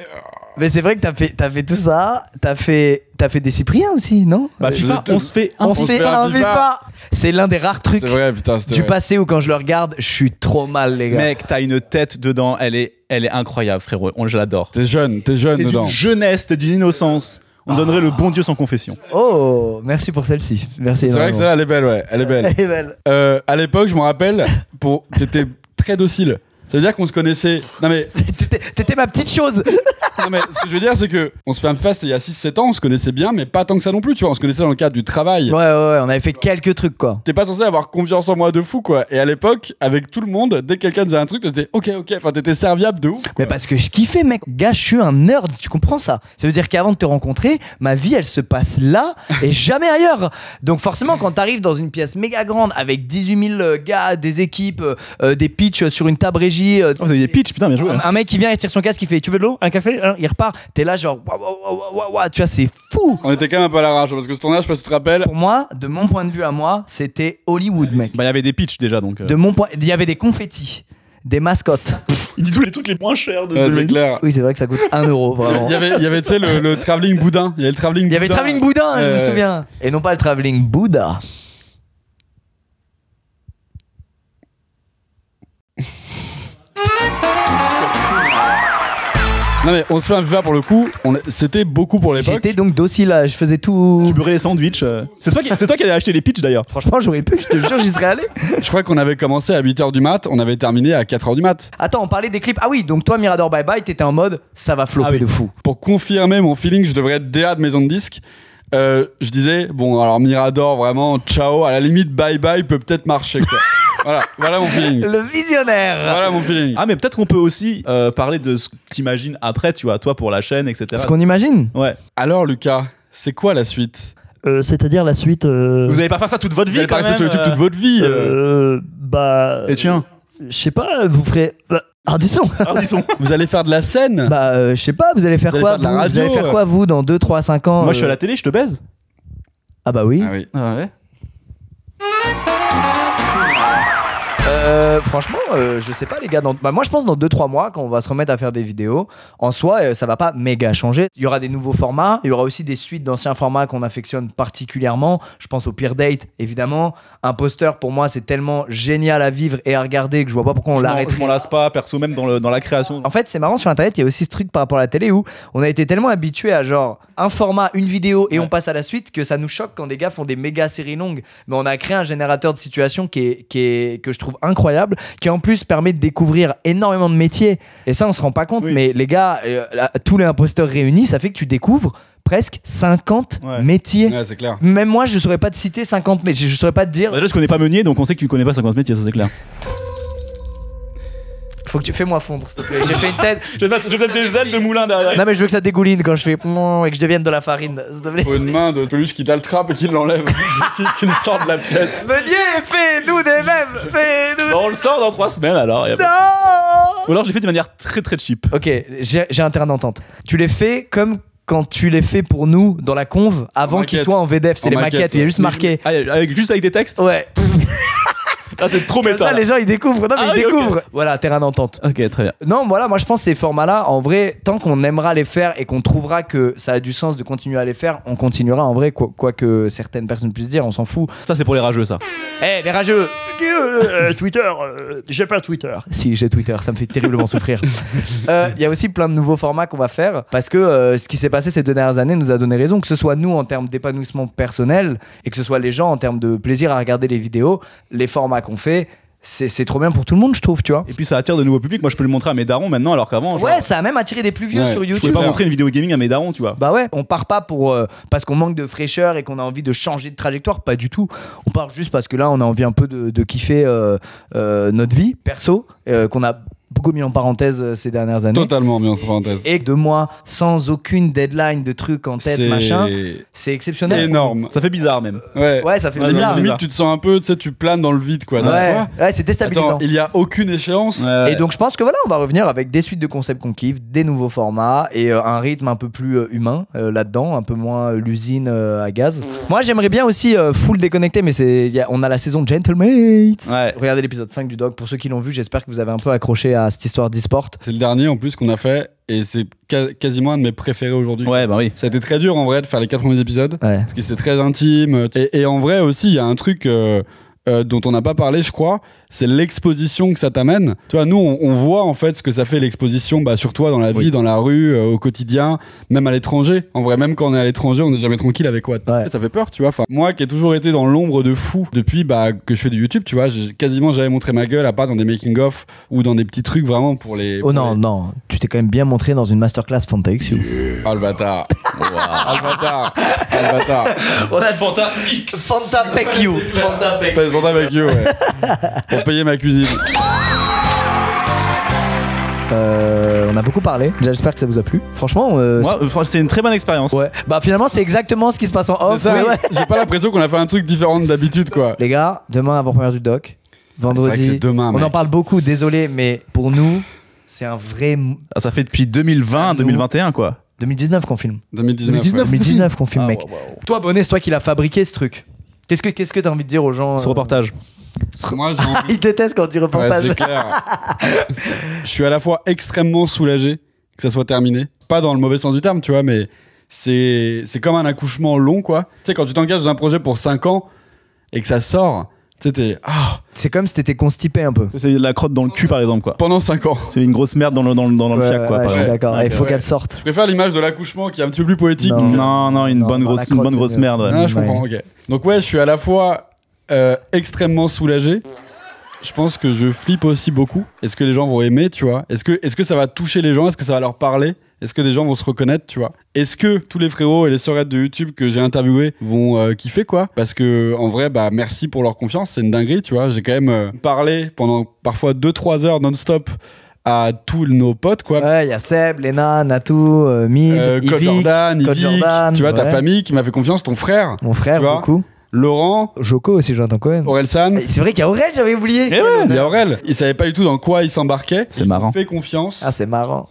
Mais c'est vrai que t'as fait tout ça. T'as fait des Cypriens aussi, non? Bah, FIFA, on se fait un On se fait un FIFA. C'est l'un des rares trucs C'est vrai, putain, c'était du vrai. passé où quand je le regarde, je suis trop mal, les gars. Mec, t'as une tête dedans, elle est incroyable, frérot. Je l'adore. T'es jeune T'es dedans. d'une jeunesse, t'es d'une innocence. On donnerait le bon Dieu sans confession. Oh, merci pour celle-ci. Merci. C'est vrai que énormément. celle-là, elle est belle, ouais. Elle est belle. Elle est belle. À l'époque, je me rappelle, t'étais très docile. Ça veut dire qu'on se connaissait. Non mais, C'était ma petite chose. non mais ce que je veux dire, c'est que on se fait un fast il y a 6-7 ans, on se connaissait bien, mais pas tant que ça non plus, tu vois. On se connaissait dans le cadre du travail. Ouais, on avait fait quelques trucs, quoi. T'es pas censé avoir confiance en moi de fou, quoi. Et à l'époque, avec tout le monde, dès que quelqu'un disait un truc, t'étais ok, enfin t'étais serviable de ouf. Quoi. Mais parce que je kiffais, mec. Gars, je suis un nerd, tu comprends ça? Ça veut dire qu'avant de te rencontrer, ma vie, elle se passe là et jamais ailleurs. Donc forcément, quand t'arrives dans une pièce méga grande avec 18 000 gars, des équipes, des pitchs sur une table régie... Vous avez des pitchs, putain, bien joué. un mec qui vient, il tire son casque, il fait « Tu veux de l'eau? Un café? Hein ?» Il repart. T'es là genre « Waouh, tu vois, c'est fou !» On était quand même un peu à l'arrache, parce que ce tournage, je sais pas si tu te rappelles. Pour moi, de mon point de vue à moi, c'était Hollywood, mec. Bah, il y avait des pitchs déjà, donc. De mon point... Il y avait des confettis, des mascottes. Il dit tous les trucs les moins chers de Ouais, c'est clair. Oui, c'est vrai que ça coûte 1 euro, vraiment. Il y avait tu sais, le travelling boudin. Il y avait le travelling Il y avait le travelling boudin, je me souviens. Et non pas le travelling Bouddha. Non mais on se fait un FIFA pour le coup, c'était beaucoup pour l'époque. J'étais donc docile là, je faisais tout. Tu beurrais les sandwichs. C'est toi qui allais acheter les pitchs d'ailleurs. Franchement, j'aurais pu, je te jure, j'y serais allé. Je crois qu'on avait commencé à 8h du mat, on avait terminé à 4h du mat. Attends, on parlait des clips. Ah oui, donc toi, Mirador Bye Bye, t'étais en mode ça va flopper Ah oui. de fou. Pour confirmer mon feeling, je devrais être DA de maison de disques. Je disais, bon alors Mirador vraiment, ciao, à la limite Bye Bye peut peut-être marcher quoi. Voilà mon feeling. Le visionnaire. Voilà mon feeling. Ah, mais peut-être qu'on peut aussi parler de ce que t'imagines après, tu vois, toi pour la chaîne, etc. Ce qu'on imagine. Ouais. Alors Lucas, c'est quoi la suite? C'est-à-dire la suite. Vous allez pas faire ça toute votre Vous vie allez pas quand rester même. sur YouTube toute votre vie. Bah. Et tiens, Je sais pas, vous ferez. Ardisson. Ardisson. vous allez faire de la scène? Bah, je sais pas, vous allez faire Vous allez quoi faire de la vous radio, allez faire quoi vous dans 2, 3, 5 ans Moi je suis à la télé, je te baise. Ah bah oui. Ah oui. Ah ouais. Franchement, je sais pas les gars. Bah, moi je pense dans 2-3 mois quand on va se remettre à faire des vidéos, en soi ça va pas méga changer. Il y aura des nouveaux formats, il y aura aussi des suites d'anciens formats qu'on affectionne particulièrement. Je pense au Peer Date évidemment. Imposteur pour moi c'est tellement génial à vivre et à regarder que je vois pas pourquoi on l'arrête. Je m'en lasse pas, perso, même dans la création. En fait, c'est marrant sur internet, il y a aussi ce truc par rapport à la télé où on a été tellement habitué à genre un format, une vidéo et on passe à la suite que ça nous choque quand des gars font des méga séries longues. Mais on a créé un générateur de situations que je trouve incroyable, qui en plus permet de découvrir énormément de métiers. Et ça, on se rend pas compte, Oui. mais les gars, tous les imposteurs réunis, ça fait que tu découvres presque 50 Ouais. métiers. Ouais, c'est clair. Même moi, je saurais pas te citer 50 métiers. Je saurais pas te dire. Déjà, je connais pas Meunier, donc on sait que tu connais pas 50 métiers, ça c'est clair. Faut que tu fais moi fondre, s'il te plaît. J'ai fait une tête. Je vais mettre des ailes de moulin derrière. Non, mais je veux que ça dégouline quand je fais et que je devienne de la farine, s'il te plaît. Faut une main de peluche qui t'attrape et qui l'enlève, qui le sort de la pièce. Meunier, fais-nous des mêmes. Fais-nous. Bon, on le sort dans 3 semaines alors. Non. Ou alors je l'ai fait de manière très très cheap. Ok, j'ai un terrain d'entente. Tu les fais comme quand tu les fais pour nous dans la conve avant qu'ils maquette. soient en VDF. C'est En les maquette, maquettes, il y a ouais. juste marqué. Ah, juste avec des textes. Ouais. Ah, c'est trop Comme méta. ça, là. les gens ils découvrent. Non, mais Ah ils oui, ok. découvrent. Voilà, terrain d'entente. Ok, très bien. Non, voilà, moi je pense que ces formats-là, en vrai, tant qu'on aimera les faire et qu'on trouvera que ça a du sens de continuer à les faire, on continuera en vrai, quoi que certaines personnes puissent dire, on s'en fout. Ça, c'est pour les rageux, ça. Eh, les rageux. Twitter. J'ai pas Twitter. Si, j'ai Twitter, ça me fait terriblement souffrir. Il y a aussi plein de nouveaux formats qu'on va faire parce que ce qui s'est passé ces 2 dernières années nous a donné raison, que ce soit nous en termes d'épanouissement personnel et que ce soit les gens en termes de plaisir à regarder les vidéos, les formats qu'on fait, c'est trop bien pour tout le monde, je trouve, tu vois. Et puis ça attire de nouveaux publics. Moi, je peux le montrer à mes darons maintenant, alors qu'avant, genre, Ouais, ça a même attiré des plus vieux Ouais, sur je je YouTube. pouvais pas montrer une vidéo gaming à mes darons, tu vois. Bah ouais, on part pas pour parce qu'on manque de fraîcheur et qu'on a envie de changer de trajectoire, pas du tout. On part juste parce que là, on a envie un peu de kiffer notre vie perso, qu'on a beaucoup mis en parenthèse ces dernières années. Totalement mis entre parenthèses. Et 2 mois sans aucune deadline de trucs en tête, machin, c'est exceptionnel. énorme. Ça fait bizarre même. Ouais. Ouais, ça fait Limite, bizarre. limite, tu te sens un peu, tu sais, tu planes dans le vide, quoi. Ouais, c'est déstabilisant. Attends, il y a aucune échéance. Et donc je pense que voilà, on va revenir avec des suites de concepts qu'on kiffe, des nouveaux formats et un rythme un peu plus humain là-dedans, un peu moins l'usine à gaz. Moi j'aimerais bien aussi full déconnecté, mais on a la saison Gentlemates. Ouais. Regardez l'épisode 5 du doc, pour ceux qui l'ont vu, j'espère que vous avez un peu accroché à cette histoire d'e-sport. C'est le dernier en plus qu'on a fait et c'est quasiment un de mes préférés aujourd'hui. Ouais, bah oui. Ça a été très dur en vrai de faire les 4 premiers épisodes Ouais. parce que c'était très intime. Et en vrai aussi, il y a un truc dont on n'a pas parlé, je crois, c'est l'exposition que ça t'amène. Tu vois, nous, on voit en fait ce que ça fait l'exposition sur toi dans la vie, dans la rue, au quotidien, même à l'étranger. En vrai, même quand on est à l'étranger, on n'est jamais tranquille avec Watt. Ouais. Ça fait peur, tu vois. Enfin, moi qui ai toujours été dans l'ombre de fou depuis que je fais du YouTube, tu vois, j'ai quasiment jamais montré ma gueule à part dans des making-of ou dans des petits trucs vraiment pour les. Oh non, non, tu t'es quand même bien montré dans une masterclass Fanta XU. Ah le bâtard. Ah le bâtard. Ah le bâtard. On a Fanta X. Fanta PQ. Fanta PQ. Pas les avec eux, ouais. Pour payer ma cuisine. On a beaucoup parlé. Déjà, j'espère que ça vous a plu. Franchement, Moi, c'est une très bonne expérience. ouais. Bah finalement, c'est exactement ce qui se passe en off. C'est ça, mais ouais. j'ai pas l'impression qu'on a fait un truc différent d'habitude, quoi. Les gars, demain avant-première du doc. C'est vrai que Vendredi. c'est demain, On mec. en parle beaucoup, désolé, mais pour nous, c'est un vrai. Ah, ça fait depuis 2020, 2021, quoi. 2019 qu'on filme. 2019. 2019 qu'on filme, Ah, mec. wow, wow. Toi, Bonnet, c'est toi qui l'as fabriqué ce truc. Qu'est-ce que t'as envie de dire aux gens Ce reportage. Moi, j'ai envie. Ils détestent quand tu Ouais, reportages. c'est clair. Je suis à la fois extrêmement soulagé que ça soit terminé. Pas dans le mauvais sens du terme, tu vois, mais c'est comme un accouchement long, quoi. Tu sais, quand tu t'engages dans un projet pour 5 ans et que ça sort, tu sais, t'es. Ah, C'est comme si t'étais constipé un peu. C'est de la crotte dans le cul, par exemple, quoi. pendant 5 ans. C'est une grosse merde dans le Ouais, fiac, quoi. ouais, par je suis exemple. d'accord. Il faut Ouais. qu'elle sorte. Je préfère l'image de l'accouchement qui est un petit peu plus poétique. Non. donc, Non, une Non, bonne dans la grosse, crotte, une bonne c'est grosse mieux. merde. Ah, je comprends, ok. Donc ouais, je suis à la fois extrêmement soulagé. Je pense que je flippe aussi beaucoup. Est-ce que les gens vont aimer, tu vois? Est-ce que ça va toucher les gens? Est-ce que ça va leur parler? Est-ce que des gens vont se reconnaître, tu vois? Est-ce que tous les frérots et les sœurettes de YouTube que j'ai interviewés vont kiffer, quoi? Parce que, en vrai, merci pour leur confiance. C'est une dinguerie, tu vois. J'ai quand même parlé pendant parfois 2-3 heures non-stop à tous nos potes, quoi. Ouais, il y a Seb, Léna, Natou, Mid, Code Yvick, Jordan, Code Yvick, Jordan, tu vois, ta ouais. famille qui m'a fait confiance, ton frère, Mon frère, tu vois. beaucoup. Laurent, Joko aussi, Jonathan Cohen. Orelsan. C'est vrai qu'il y a Aurel, j'avais oublié. Eh ouais. Il y a Aurel, il savait pas du tout dans quoi il s'embarquait. C'est marrant. Il fait confiance. Ah, c'est marrant.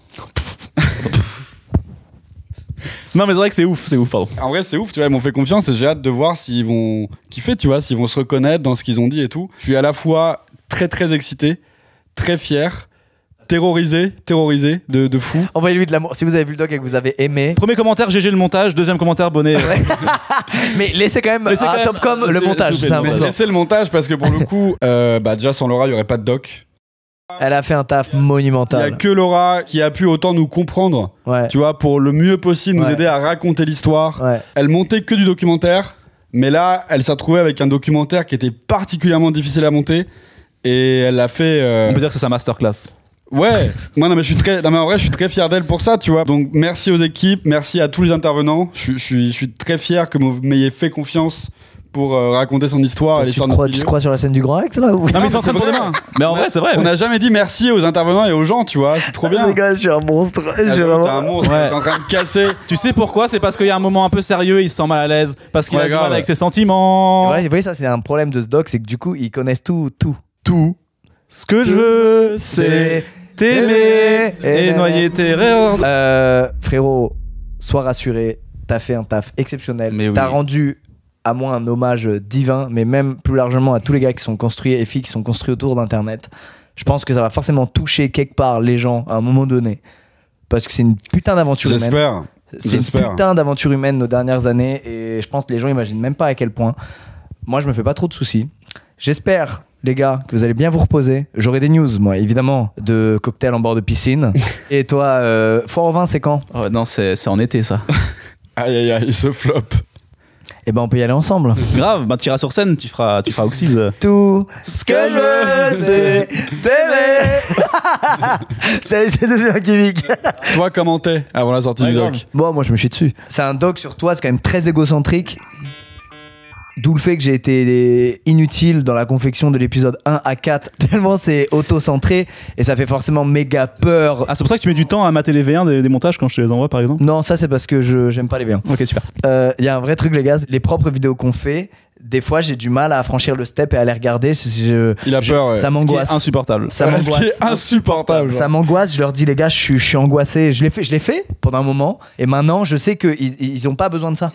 Non, mais c'est vrai que c'est ouf, pardon. En vrai, c'est ouf, tu vois, ils m'ont fait confiance et j'ai hâte de voir s'ils vont kiffer, tu vois, s'ils vont se reconnaître dans ce qu'ils ont dit et tout. Je suis à la fois très très excité, très fier, terrorisé de fou. Envoyez-lui de l'amour. Si vous avez vu le doc et que vous avez aimé. Premier commentaire, GG le montage. Deuxième commentaire, Bonnet. Mais laissez quand même Laissez à quand même- Topcom le s'il vous montage. plaît, C'est le important. montage. Laissez le montage parce que pour le coup, déjà sans Laura, il y aurait pas de doc. Elle a fait un taf Il y a monumental. que Laura qui a pu autant nous comprendre, Ouais. tu vois, pour le mieux possible nous Ouais. aider à raconter l'histoire. Ouais. Elle montait que du documentaire, mais là, elle s'est retrouvée avec un documentaire qui était particulièrement difficile à monter et elle l'a fait. On peut dire que c'est sa masterclass. Ouais, moi non mais en vrai je suis très fier d'elle pour ça, tu vois. Donc merci aux équipes, merci à tous les intervenants. Je suis très fier que vous m'ayez fait confiance pour raconter son histoire et Tu l'histoire te de crois, notre tu te milieu. crois sur la scène du Grand Rex là ou... Non, mais ils mais sont en train de c'est prendre vrai. des mains. Mais en vrai, c'est vrai. On n'a jamais dit merci aux intervenants et aux gens, tu vois. C'est trop bien. Les gars, je suis un monstre. T'es J'ai un vraiment... monstre, Ouais. t'es en train de casser. Tu sais pourquoi? C'est parce qu'il y a un moment un peu sérieux, il se sent mal à l'aise. Parce qu'il Ouais, a du grave. mal avec ses sentiments. Ouais, vous voyez, ça c'est un problème de ce doc, c'est que du coup ils connaissent tout. Tout. Ce que je veux, c'est t'aimer et noyer tes rêves. Frérot, sois rassuré, t'as fait un taf exceptionnel. Mais oui. T'as rendu à moi un hommage divin, mais même plus largement à tous les gars qui sont construits et filles qui sont construits autour d'Internet. Je pense que ça va forcément toucher quelque part les gens à un moment donné. Parce que c'est une putain d'aventure humaine. J'espère. C'est une J'espère. putain d'aventure humaine nos dernières années et je pense que les gens imaginent même pas à quel point. Moi, je me fais pas trop de soucis. J'espère, les gars, que vous allez bien vous reposer. J'aurai des news, moi, évidemment, de cocktails en bord de piscine. Et toi, Foire au vin, c'est quand? Oh, non, c'est en été ça. Aïe aïe aïe, il se flop. Et ben on peut y aller ensemble. Grave, bah t'iras sur scène, tu feras Oxys. Tout ce que je veux, c'est t'aimer. C'est devenu un gimmick. Toi, comment t'es avant la sortie du doc? Bon, moi je me chie dessus. C'est un doc sur toi, c'est quand même très égocentrique. D'où le fait que j'ai été inutile dans la confection de l'épisode 1 à 4, tellement c'est auto-centré et ça fait forcément méga peur. Ah, c'est pour ça que tu mets du temps à mater les V1 des montages quand je te les envoie, par exemple? Non, ça c'est parce que j'aime pas les V1. Ok, super. Il y a un vrai truc, les gars, les propres vidéos qu'on fait, des fois j'ai du mal à franchir le step et à les regarder. Il a peur, ouais. Ça m'angoisse. Ce qui est insupportable. Ça Ce m'angoisse. qui est insupportable. Ça m'angoisse, je leur dis les gars, je suis angoissé. Je l'ai fait pendant un moment et maintenant je sais qu'ils ont pas besoin de ça.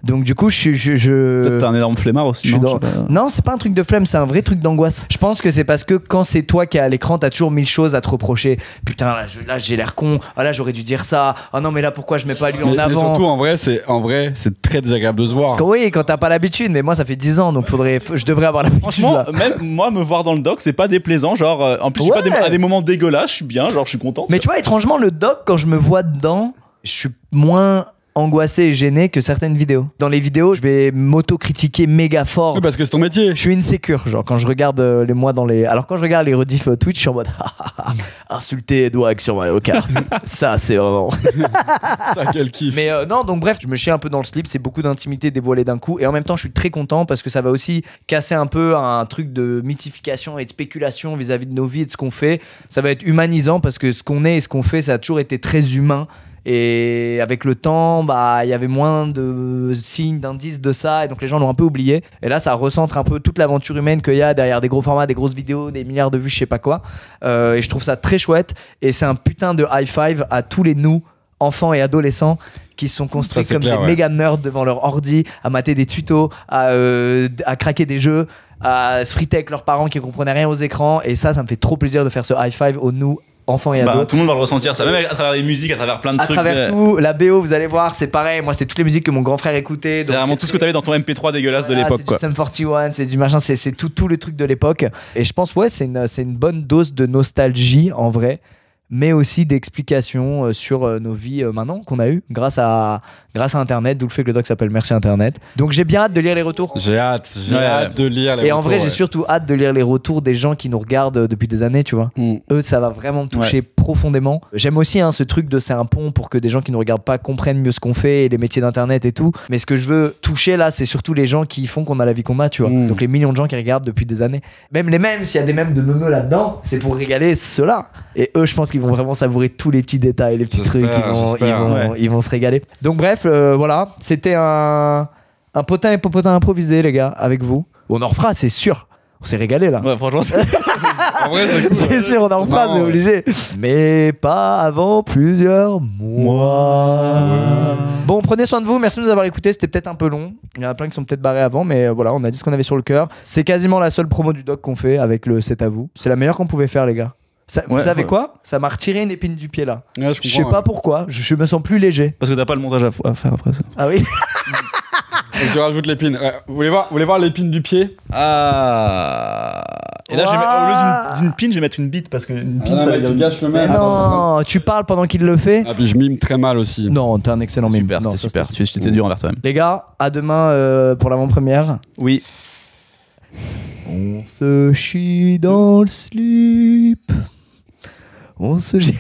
Donc du coup, Peut-être t'as un énorme flemmard aussi. je suis Non, dans- Non, c'est pas un truc de flemme, c'est un vrai truc d'angoisse. Je pense que c'est parce que quand c'est toi qui es à l'écran, t'as toujours mille choses à te reprocher. Putain, là j'ai l'air con. Ah là, j'aurais dû dire ça. Ah non, mais là, pourquoi je mets pas lui en Mais avant? surtout, en vrai, c'est très désagréable de se voir. Oui, quand t'as pas l'habitude. Mais moi, ça fait 10 ans, donc je devrais avoir l'habitude. franchement, là. même moi, me voir dans le doc, c'est pas déplaisant. Genre, en plus, je suis Ouais. pas à des moments dégueulasses, je suis bien, genre, je suis content. Mais tu vois, étrangement, le doc, quand je me vois dedans, je suis moins angoissé et gêné que certaines vidéos. Dans les vidéos, je vais m'auto-critiquer méga fort. Oui, parce que c'est ton métier. Je suis insécure, genre quand je regarde les mois dans les. Alors quand je regarde les rediffs Twitch, je suis en mode insulter Edouard sur Mario Kart. Ça, c'est vraiment. Ça, quel kiff. Mais non, donc bref, je me chie un peu dans le slip. C'est beaucoup d'intimité dévoilée d'un coup. Et en même temps, je suis très content parce que ça va aussi casser un peu un truc de mythification et de spéculation vis-à-vis de nos vies et de ce qu'on fait. Ça va être humanisant parce que ce qu'on est et ce qu'on fait, ça a toujours été très humain. Et avec le temps, bah, il y avait moins de signes, d'indices de ça, et donc les gens l'ont un peu oublié. Et là, ça recentre un peu toute l'aventure humaine qu'il y a derrière des gros formats, des grosses vidéos, des milliards de vues, je sais pas quoi. Et je trouve ça très chouette. Et c'est un putain de high five à tous les nous, enfants et adolescents, qui sont construits Ça, c'est comme clair, des ouais. méga nerds devant leur ordi, à mater des tutos, à craquer des jeux, à se friter avec leurs parents qui comprenaient rien aux écrans. Et ça me fait trop plaisir de faire ce high five aux nous, enfants et ados. Bah, tout le monde va le ressentir, ça, même à travers les musiques, à travers plein de À trucs. travers tout, la BO, vous allez voir, c'est pareil. Moi, c'était toutes les musiques que mon grand frère écoutait. C'est donc vraiment tout ce que t'avais dans ton MP3 dégueulasse de l'époque, quoi. C'est du Sum 41, c'est du machin, c'est tout le truc de l'époque. Et je pense, ouais, c'est une bonne dose de nostalgie en vrai, mais aussi d'explication sur nos vies maintenant qu'on a eues grâce à Internet, d'où le fait que le doc s'appelle Merci Internet. Donc j'ai bien hâte de lire les retours. J'ai hâte de lire les Et en retours, vrai, j'ai ouais. surtout hâte de lire les retours des gens qui nous regardent depuis des années, tu vois. Eux, ça va vraiment me toucher profondément. J'aime aussi ce truc de c'est un pont pour que des gens qui nous regardent pas comprennent mieux ce qu'on fait et les métiers d'internet et tout. Mais ce que je veux toucher là, c'est surtout les gens qui font qu'on a la vie qu'on a, tu vois. Donc les millions de gens qui regardent depuis des années. Même les mêmes, s'il y a des mèmes de meumeux là-dedans, c'est pour régaler ceux-là. Et eux, je pense qu'ils vont vraiment savourer tous les petits détails, les petits trucs. Ils vont se régaler. Donc bref, voilà. C'était un potin et popotin improvisé, les gars, avec vous. On en refera, c'est sûr. On s'est régalé là. Ouais, franchement, En vrai, c'est cool. C'est sûr, on en refera, marrant, c'est ouais. obligé. Mais pas avant plusieurs mois. Bon, prenez soin de vous. Merci de nous avoir écoutés. C'était peut-être un peu long. Il y en a plein qui sont peut-être barrés avant, mais voilà, on a dit ce qu'on avait sur le cœur. C'est quasiment la seule promo du doc qu'on fait avec le C'est à vous. C'est la meilleure qu'on pouvait faire, les gars. Vous savez quoi? Ça m'a retiré une épine du pied là. Ouais, Je sais pas pourquoi. Je me sens plus léger. parce que t'as pas le montage à faire après ça. Ah oui. Donc tu rajoutes l'épine. Ouais. Vous voulez voir l'épine du pied? Ah. Et là, au lieu d'une pin, je vais mettre une bite parce que une pin, ça va tu gâches le Mais même. non, tu parles pendant qu'il le fait. Ah, puis je mime très mal aussi. Non, t'es un excellent mime. Super, Non, c'était ça, super. Tu étais dur envers toi-même. Les gars, à demain pour l'avant-première. Oui. On se chie dans le slip. On se chie.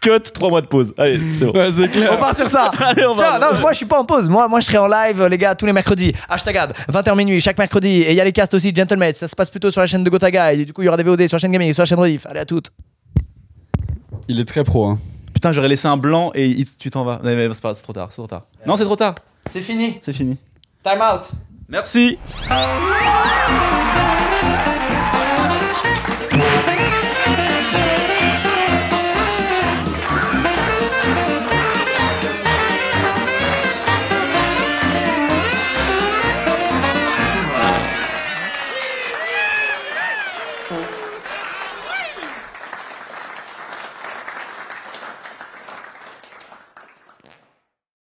Cut, 3 mois de pause. Allez, c'est bon. Ouais, c'est clair. On part sur ça. Allez, on va. Tiens, non, moi je suis pas en pause. Moi je serai en live, les gars, tous les mercredis. #ad, 20h minuit, chaque mercredi. Et il y a les casts aussi, Gentlemen. Ça se passe plutôt sur la chaîne de Gotaga. Et du coup, il y aura des VOD sur la chaîne Gaming et sur la chaîne Rediff. Allez, à toutes. Il est très pro, hein. Putain, j'aurais laissé un blanc et tu t'en vas. Mais c'est pas grave, c'est trop tard, c'est trop tard. Non, c'est trop tard. C'est fini. C'est fini. Time out. Merci.